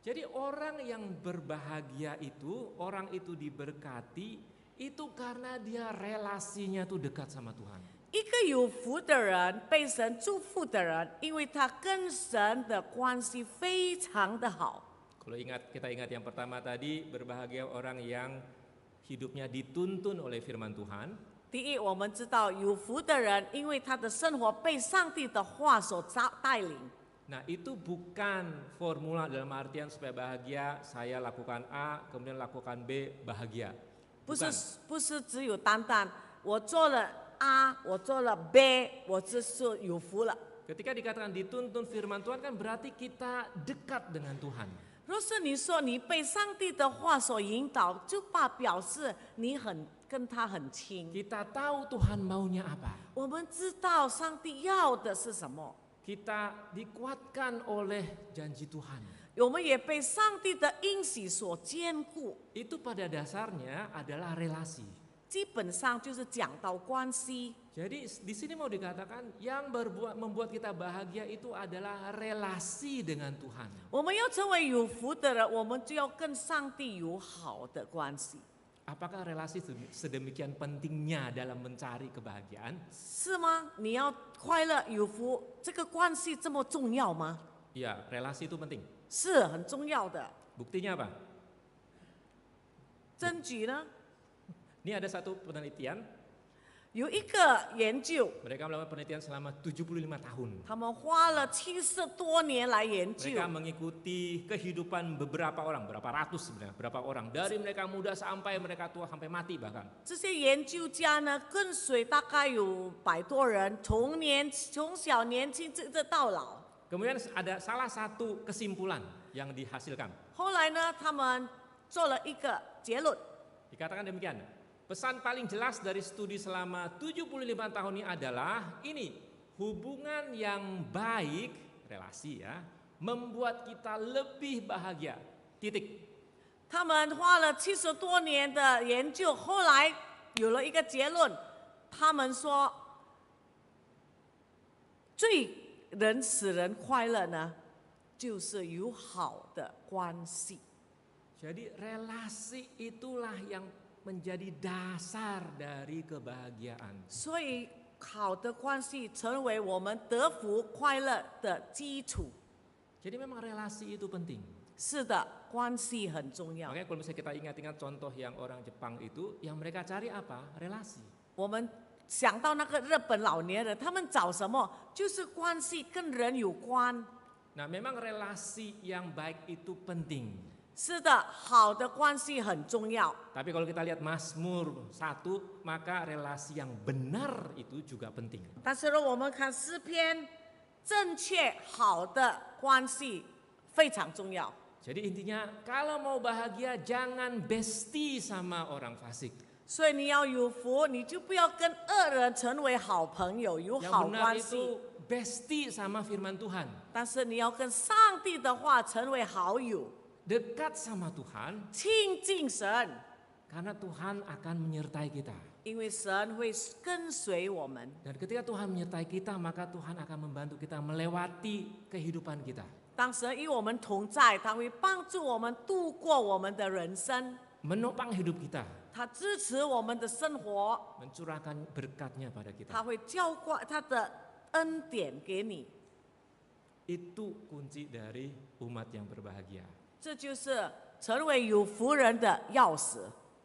Jadi orang yang berbahagia itu, orang itu diberkati, itu karena dia relasinya tuh dekat sama Tuhan. 一个有福的人，被神祝福的人，因为他跟神的关系非常的好。 Kalau kita ingat yang pertama tadi, berbahagia orang yang hidupnya dituntun oleh firman Tuhan. 第一，我们知道有福的人，因为他的生活被上帝的话所带领。 Nah itu bukan formula dalam artian supaya bahagia, saya lakukan A, kemudian lakukan B, bahagia. 不 Bukan. 是不是只有单单我做了 A， 我做了 B， 我就是有福了。 Ketika dikatakan dituntun firman Tuhan kan berarti kita dekat dengan Tuhan. 若是你说你被上帝的话所引导，就表示你跟他很亲。 Kita tahu Tuhan maunya apa. 我们知道上帝要的是什么， Kita dikuatkan oleh janji Tuhan. 我们也被上帝的应许所坚固。 Itu pada dasarnya adalah relasi. 基本上就是讲到关系。 Jadi di sini mau dikatakan yang membuat kita bahagia itu adalah relasi dengan Tuhan. 我们要成为有福的人，我们就要跟上帝有好的关系， Apakah relasi sedemikian pentingnya dalam mencari kebahagiaan? 是吗？你要快乐有福，这个关系这么重要吗？ Ya, relasi itu penting. 是很重要的。 Buktinya apa? 证据呢？ Ini ada satu penelitian, 有一个研究， mereka melakukan penelitian selama 75 tahun. 他们花了70多年来研究， Mereka mengikuti kehidupan beberapa orang, berapa ratus sebenarnya, berapa orang. Dari mereka muda sampai mereka tua, sampai mati bahkan. 这些研究家呢，跟随大概有100多人，从小年轻直到老。 Kemudian ada salah satu kesimpulan yang dihasilkan. 后来呢，他们做了一个结论， Dikatakan demikian, pesan paling jelas dari studi selama 75 tahun ini adalah ini, hubungan yang baik, relasi ya, membuat kita lebih bahagia. Titik. 他们花了70多年的研究，后来有了一个结论，他们说，最能使人快乐呢，就是有好的关系。 Jadi relasi itulah yang menjadi dasar dari kebahagiaan. 所以，好的关系成为我们得福快乐的基础。 Jadi memang relasi itu penting. 是的，关系很重要。 Makanya kalau misalnya kita ingat-ingat contoh yang orang Jepang itu, yang mereka cari apa? Relasi. 我们想到那个日本老年人，他们找什么？就是关系跟人有关。 Nah memang relasi yang baik itu penting. 是的，好的关系很重要。 Tapi kalau kita lihat Mazmur 1, maka relasi yang benar itu juga penting. 但是呢，我们看诗篇，正确好的关系非常重要。 Jadi intinya kalau mau bahagia jangan bestie sama orang fasik. 所以你要有福，你就不要跟恶人成为好朋友，有 Yang 好 benar 关系。 itu bestie sama firman Tuhan. 但是你要跟上帝的话成为好友， Dekat sama Tuhan 亲近神， karena Tuhan akan menyertai kita. 因为神会跟随我们。 Dan ketika Tuhan menyertai kita, maka Tuhan akan membantu kita melewati kehidupan kita. 当神与我们同在，他会帮助我们度过我们的人生， Menopang hidup kita, 他支持我们的生活， mencurahkan berkatnya pada 他 kita. 会浇灌他的恩典给你。 Itu kunci dari umat yang berbahagia. 这就是成为有福人的钥匙。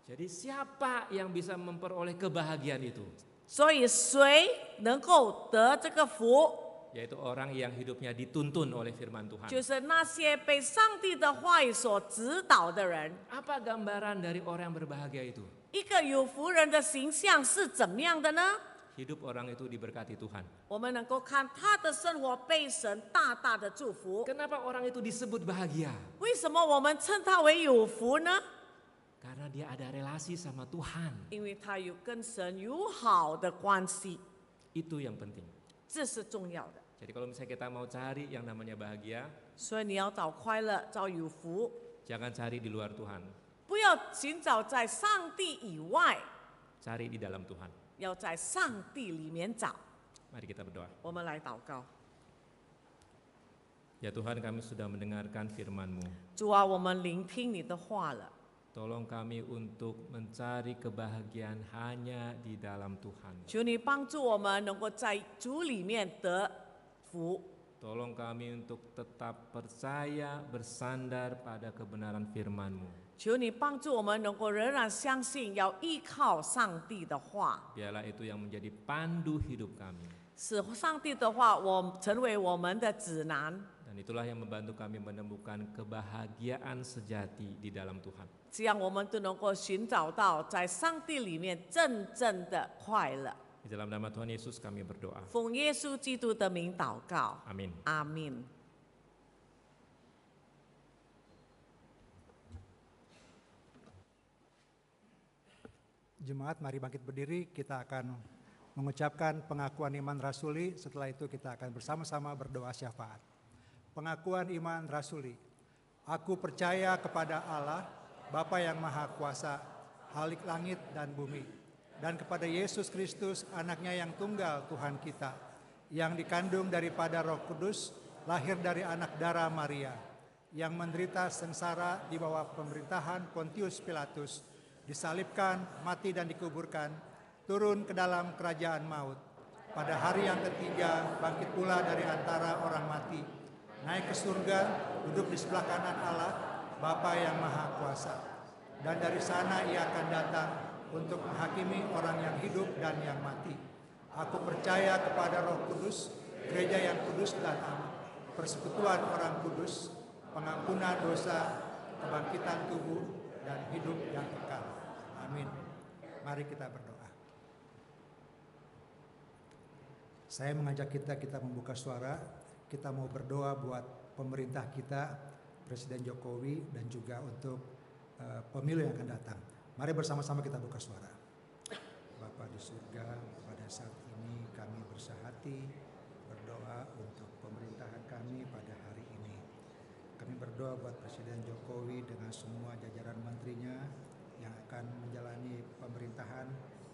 Jadi siapa yang bisa memperoleh kebahagiaan itu? 所以谁能够得这个福， Yaitu orang yang hidupnya dituntun oleh firman Tuhan. 就是那些被上帝的话语所指导的人。 Apa gambaran dari orang yang berbahagia itu? 一个有福人的形象是怎么样的呢？ Hidup orang itu diberkati Tuhan. 我们能够看他的生活被神大大的祝福。 Kenapa orang itu disebut bahagia? 为什么我们称他为有福呢？ Karena dia ada relasi sama Tuhan. 因为他有跟神友好的关系。Itu yang penting. 这是重要的。 Jadi kalau misalnya kita mau cari yang namanya bahagia, 所以你要找快乐，找有福， jangan cari di luar Tuhan, 不要寻找在上帝以外， cari di dalam Tuhan. 要在上帝里面找。 Mari kita berdoa. 我们来祷告。 Ya Tuhan, kami sudah mendengarkan firman-Mu. 主啊，我们聆听你的话了， Tolong kami untuk mencari kebahagiaan hanya di dalam Tuhan. 求你帮助我们能够在主里面得福。 Tolong kami untuk tetap percaya bersandar pada kebenaran firman-Mu. 求你帮助我们能够仍然相信，要依靠上帝的话， Biarlah itu yang menjadi pandu hidup kami. 使上帝的话成为我们的指南。 Dan itulah yang membantu kami menemukan kebahagiaan sejati di dalam Tuhan. 这样我们都能够寻找到在上帝里面真正的快乐。 Di dalam nama Tuhan Yesus kami berdoa. 奉耶稣基督的名祷告， Amin. 阿门。 Jemaat, mari bangkit berdiri, kita akan mengucapkan pengakuan iman rasuli. Setelah itu kita akan bersama-sama berdoa syafaat. Pengakuan iman rasuli. Aku percaya kepada Allah, Bapa yang Maha Kuasa, Khalik langit dan bumi, dan kepada Yesus Kristus, anaknya yang tunggal Tuhan kita, yang dikandung daripada Roh Kudus, lahir dari anak darah Maria, yang menderita sengsara di bawah pemerintahan Pontius Pilatus, disalibkan, mati dan dikuburkan, turun ke dalam kerajaan maut. Pada hari yang ketiga bangkit pula dari antara orang mati, naik ke surga, duduk di sebelah kanan Allah, Bapa yang Maha Kuasa. Dan dari sana ia akan datang untuk menghakimi orang yang hidup dan yang mati. Aku percaya kepada Roh Kudus, gereja yang kudus dan aman, persekutuan orang kudus, pengampunan dosa, kebangkitan tubuh, dan hidup yang kekal. Amin. Mari kita berdoa. Saya mengajak kita membuka suara. Kita mau berdoa buat pemerintah kita, Presiden Jokowi, dan juga untuk pemilu yang akan datang. Mari bersama-sama kita buka suara. Bapa di surga, pada saat ini kami bersahati berdoa untuk pemerintahan kami pada hari ini. Kami berdoa buat Presiden Jokowi dengan semua jajaran menterinya yang akan menjalani pemerintahan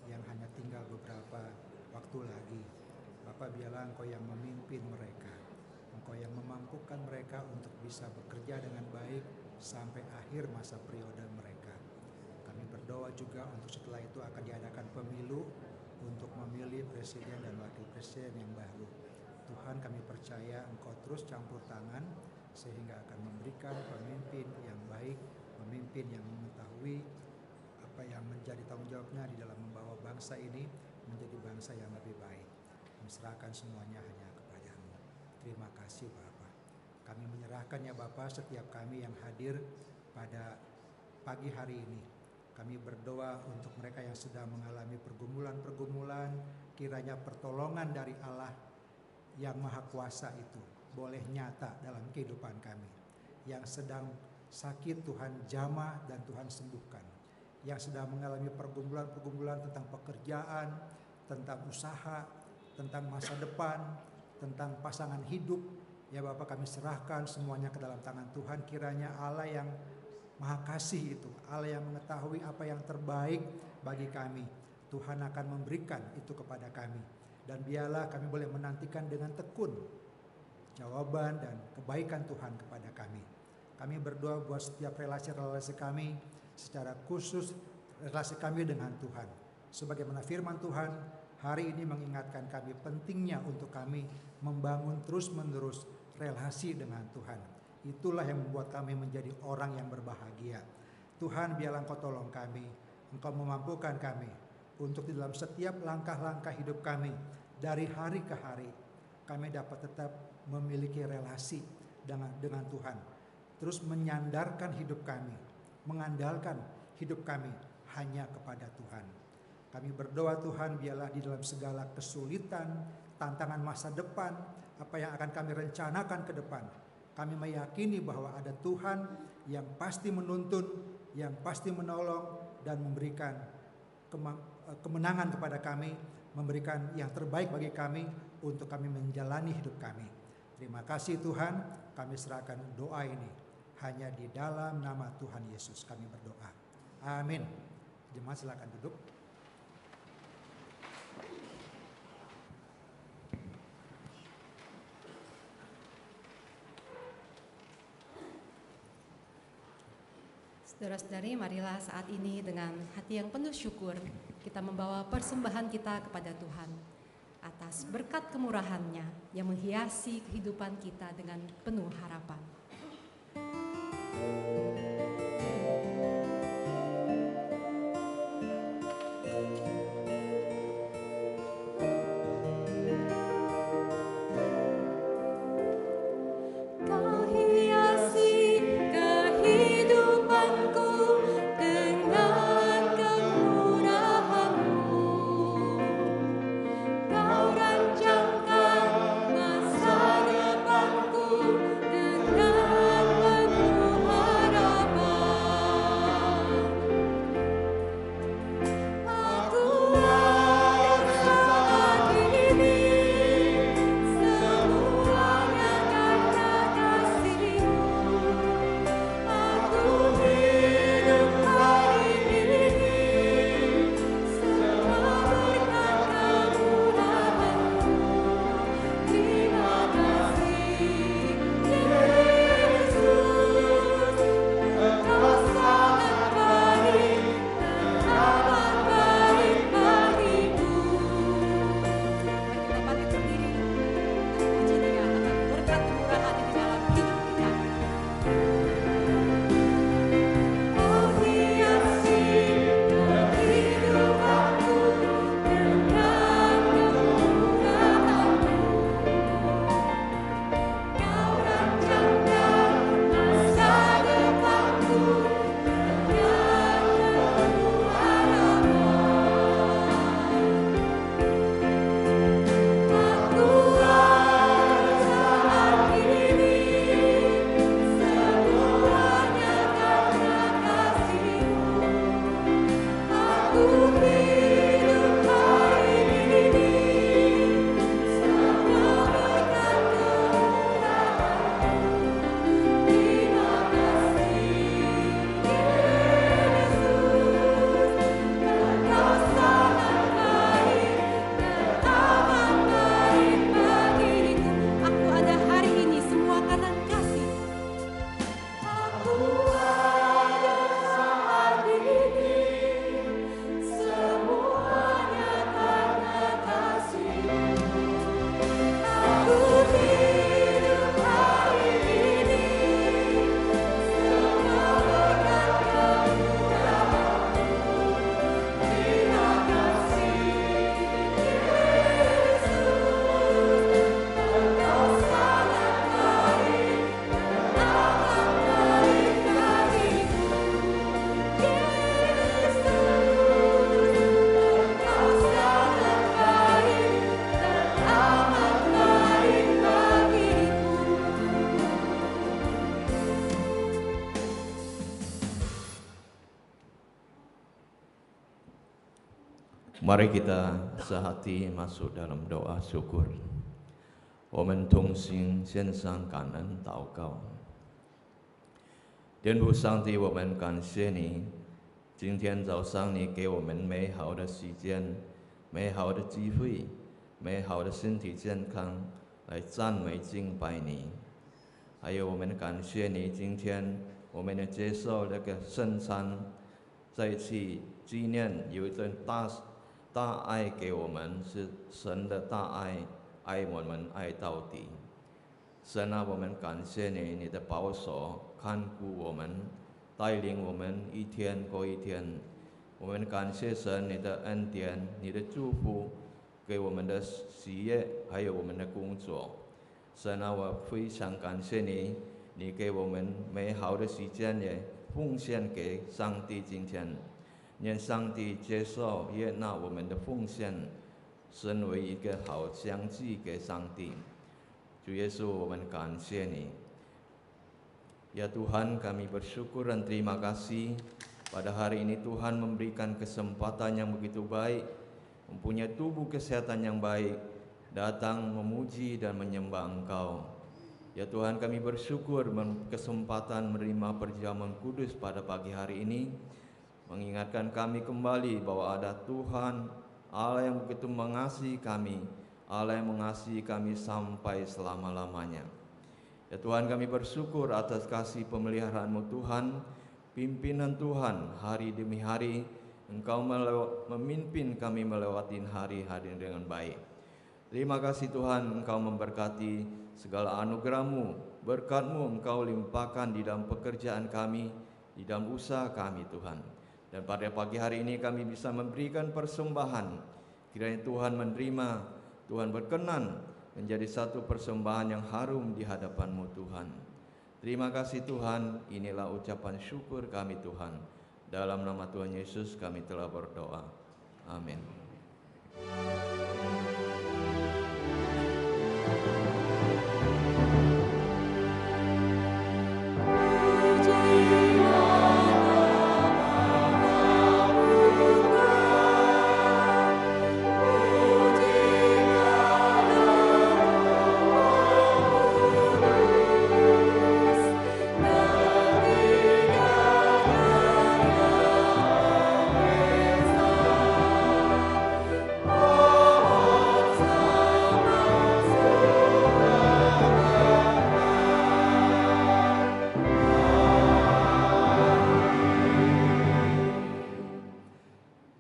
yang hanya tinggal beberapa waktu lagi. Bapak, biarlah Engkau yang memimpin mereka, Engkau yang memampukan mereka untuk bisa bekerja dengan baik sampai akhir masa periode mereka. Kami berdoa juga untuk setelah itu akan diadakan pemilu untuk memilih presiden dan wakil presiden yang baru. Tuhan, kami percaya Engkau terus campur tangan sehingga akan memberikan pemimpin yang baik, pemimpin yang mengetahui apa yang menjadi tanggung jawabnya di dalam membawa bangsa ini menjadi bangsa yang lebih baik. Kami serahkan semuanya hanya kepada-Mu. Terima kasih Bapak. Kami menyerahkan ya Bapak setiap kami yang hadir pada pagi hari ini. Kami berdoa untuk mereka yang sedang mengalami pergumulan-pergumulan, kiranya pertolongan dari Allah yang Maha Kuasa itu boleh nyata dalam kehidupan kami. Yang sedang sakit Tuhan jamah dan Tuhan sembuhkan. Yang sedang mengalami pergumulan-pergumulan tentang pekerjaan, tentang usaha, tentang masa depan, tentang pasangan hidup, ya Bapak, kami serahkan semuanya ke dalam tangan Tuhan. Kiranya Allah yang Maha Kasih itu, Allah yang mengetahui apa yang terbaik bagi kami, Tuhan akan memberikan itu kepada kami. Dan biarlah kami boleh menantikan dengan tekun jawaban dan kebaikan Tuhan kepada kami. Kami berdoa buat setiap relasi-relasi kami, secara khusus relasi kami dengan Tuhan. Sebagaimana firman Tuhan hari ini mengingatkan kami pentingnya untuk kami membangun terus-menerus relasi dengan Tuhan. Itulah yang membuat kami menjadi orang yang berbahagia. Tuhan, biarlah Engkau tolong kami, Engkau memampukan kami untuk di dalam setiap langkah-langkah hidup kami dari hari ke hari, kami dapat tetap memiliki relasi dengan Tuhan. Terus menyandarkan hidup kami, mengandalkan hidup kami hanya kepada Tuhan. Kami berdoa Tuhan, biarlah di dalam segala kesulitan, tantangan masa depan, apa yang akan kami rencanakan ke depan, kami meyakini bahwa ada Tuhan yang pasti menuntun, yang pasti menolong dan memberikan kemenangan kepada kami memberikan yang terbaik bagi kami untuk kami menjalani hidup kami. Terima kasih Tuhan, kami serahkan doa ini hanya di dalam nama Tuhan Yesus kami berdoa. Amin. Jemaat silakan duduk. Saudara-saudari, marilah saat ini dengan hati yang penuh syukur kita membawa persembahan kita kepada Tuhan atas berkat kemurahan-Nya yang menghiasi kehidupan kita dengan penuh harapan. Mari kita sehati masuk dalam doa syukur. 我们同心献上感恩祷告。天父上帝，我们感谢你，今天早上你给我们美好的时间、美好的机会、美好的身体健康来赞美敬拜你。还有我们感谢你，今天我们也接受那个圣餐，再次纪念有一顿大爱给我们，是神的大爱，爱我们爱到底。神啊，我们感谢你，你的保守看顾我们，带领我们一天过一天。我们感谢神，你的恩典，你的祝福，给我们的喜悦，还有我们的工作。神啊，我非常感谢你，你给我们美好的时间，也奉献给上帝。今天，愿上帝接受悦纳我们的奉献，身为一个好香祭给上帝。主耶稣，我们感谢你。Ya Tuhan, kami bersyukur dan terima kasih pada hari ini Tuhan memberikan kesempatan yang begitu baik mempunyai tubuh kesehatan yang baik, datang memuji dan menyembah Engkau. Ya Tuhan, kami bersyukur kesempatan menerima perjamuan kudus pada pagi hari ini, mengingatkan kami kembali bahwa ada Tuhan Allah yang begitu mengasihi kami, Allah yang mengasihi kami sampai selama-lamanya. Ya Tuhan, kami bersyukur atas kasih pemeliharaan-Mu Tuhan, pimpinan Tuhan hari demi hari, Engkau memimpin kami melewati hari-hari dengan baik. Terima kasih Tuhan, Engkau memberkati segala anugerah-Mu, berkat-Mu Engkau limpahkan di dalam pekerjaan kami, di dalam usaha kami Tuhan. Dan pada pagi hari ini kami bisa memberikan persembahan, kiranya Tuhan menerima, Tuhan berkenan menjadi satu persembahan yang harum di hadapan-Mu Tuhan. Terima kasih Tuhan, inilah ucapan syukur kami Tuhan. Dalam nama Tuhan Yesus kami telah berdoa. Amin.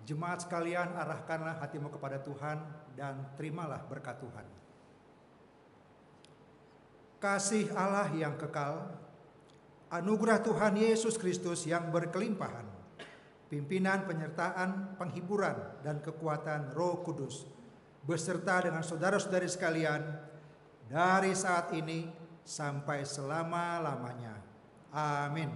Jemaat sekalian, arahkanlah hatimu kepada Tuhan dan terimalah berkat Tuhan. Kasih Allah yang kekal, anugerah Tuhan Yesus Kristus yang berkelimpahan, pimpinan, penyertaan, penghiburan, dan kekuatan Roh Kudus, beserta dengan saudara-saudari sekalian, dari saat ini sampai selama-lamanya. Amin.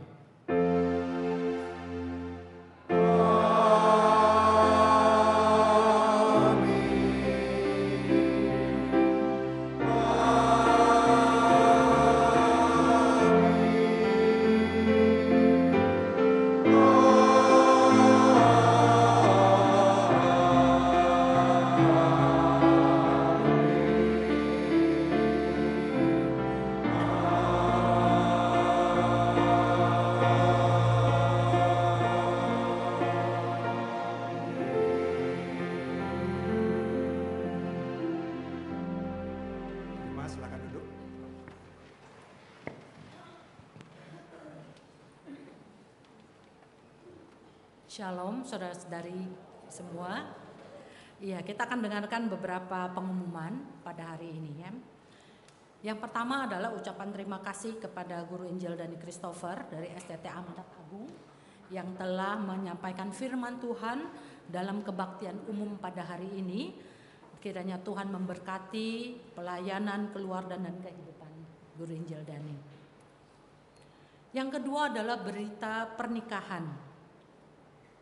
Silakan duduk. Shalom saudara-saudari semua. Iya, kita akan dengarkan beberapa pengumuman pada hari ini ya. Yang pertama adalah ucapan terima kasih kepada Guru Injil Dani Christopher dari STT Amanat Agung yang telah menyampaikan firman Tuhan dalam kebaktian umum pada hari ini. Kiranya Tuhan memberkati pelayanan, keluarga, dan kehidupan Guru Injil Dani. Yang kedua adalah berita pernikahan.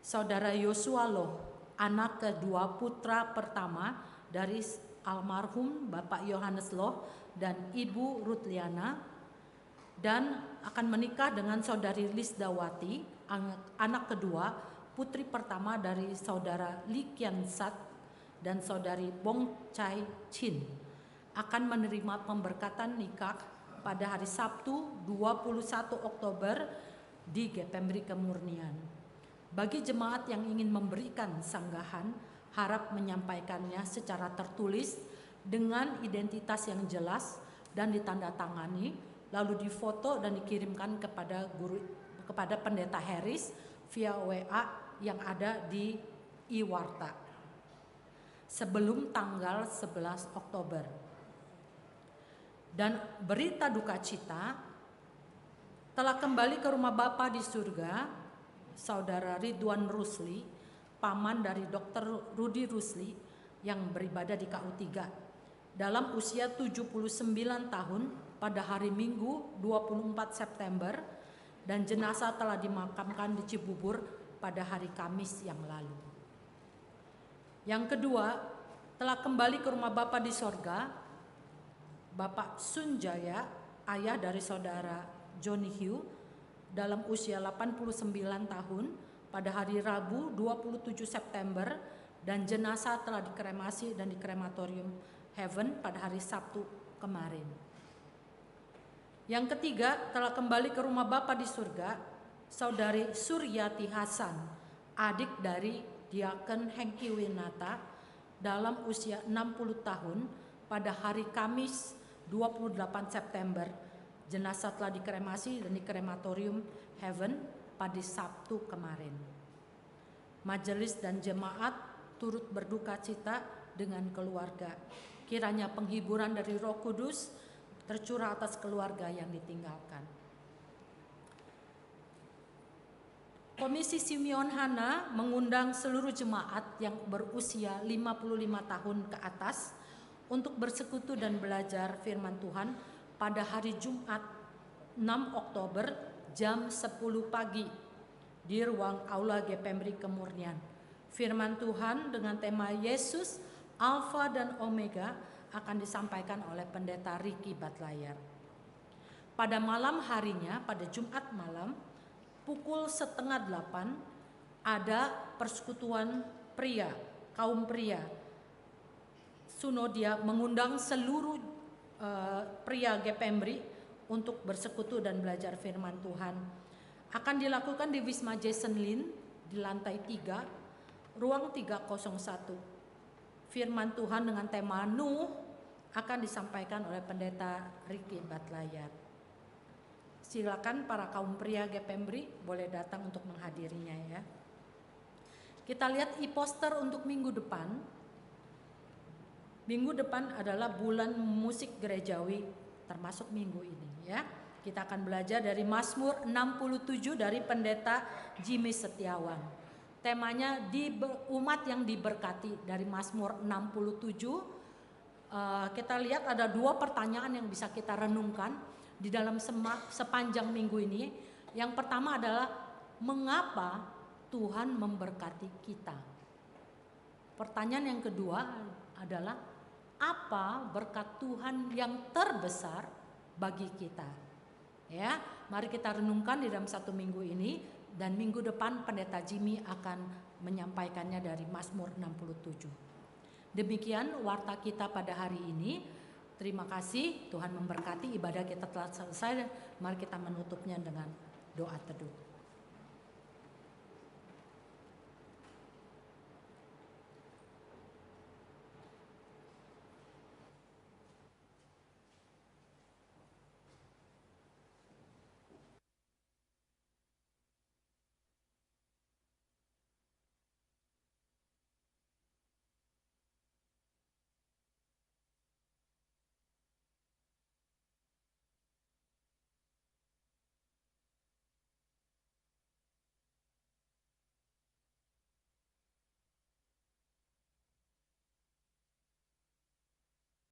Saudara Yosua Loh, anak kedua putra pertama dari almarhum Bapak Yohanes Loh dan Ibu Rutliana, dan akan menikah dengan saudari Lisdawati, anak kedua putri pertama dari saudara Li Kian Sat dan saudari Bong Chai Chin, akan menerima pemberkatan nikah pada hari Sabtu 21 Oktober di GPMRI Kemurnian. Bagi jemaat yang ingin memberikan sanggahan, harap menyampaikannya secara tertulis dengan identitas yang jelas dan ditandatangani, lalu difoto dan dikirimkan kepada Pendeta Harris via WA yang ada di Iwarta sebelum tanggal 11 Oktober. Dan berita duka cita, telah kembali ke rumah Bapa di surga Saudara Ridwan Rusli, paman dari Dr. Rudi Rusli yang beribadah di KU3 dalam usia 79 tahun pada hari Minggu 24 September, dan jenazah telah dimakamkan di Cibubur pada hari Kamis yang lalu. Yang kedua, telah kembali ke rumah Bapa di sorga Bapak Sunjaya, ayah dari saudara Johnny Hugh, dalam usia 89 tahun pada hari Rabu 27 September dan jenazah telah dikremasi dan di krematorium Heaven pada hari Sabtu kemarin. Yang ketiga, telah kembali ke rumah Bapa di surga Saudari Suryati Hasan, adik dari Diaken Hengki Winata, dalam usia 60 tahun pada hari Kamis 28 September. Jenazah telah dikremasi dan di krematorium Heaven pada Sabtu kemarin. Majelis dan jemaat turut berduka cita dengan keluarga. Kiranya penghiburan dari Roh Kudus tercurah atas keluarga yang ditinggalkan. Komisi Simeon Hana mengundang seluruh jemaat yang berusia 55 tahun ke atas untuk bersekutu dan belajar firman Tuhan pada hari Jumat 6 Oktober jam 10 pagi di ruang Aula GPMRI Kemurnian. Firman Tuhan dengan tema Yesus Alfa dan Omega akan disampaikan oleh Pendeta Ricky Batlayar. Pada malam harinya, pada Jumat malam, pukul 7:30 ada persekutuan pria, kaum pria. Sunodia mengundang seluruh pria GPMRI untuk bersekutu dan belajar firman Tuhan. Akan dilakukan di Wisma Jason Lin di lantai 3, ruang 301. Firman Tuhan dengan tema Nuh akan disampaikan oleh Pendeta Ricky Batlayar. Silakan para kaum pria GPMRI boleh datang untuk menghadirinya ya. Kita lihat e-poster untuk minggu depan. Minggu depan adalah bulan musik gerejawi termasuk minggu ini ya. Kita akan belajar dari Mazmur 67 dari Pendeta Jimmy Setiawan. Temanya umat yang diberkati dari Mazmur 67. Kita lihat ada 2 pertanyaan yang bisa kita renungkan di dalam sepanjang minggu ini. Yang pertama adalah mengapa Tuhan memberkati kita. Pertanyaan yang kedua adalah apa berkat Tuhan yang terbesar bagi kita. Ya, mari kita renungkan di dalam 1 minggu ini, dan minggu depan Pendeta Jimmy akan menyampaikannya dari Mazmur 67. Demikian warta kita pada hari ini. Terima kasih, Tuhan memberkati. Ibadah kita telah selesai. Mari kita menutupnya dengan doa teduh.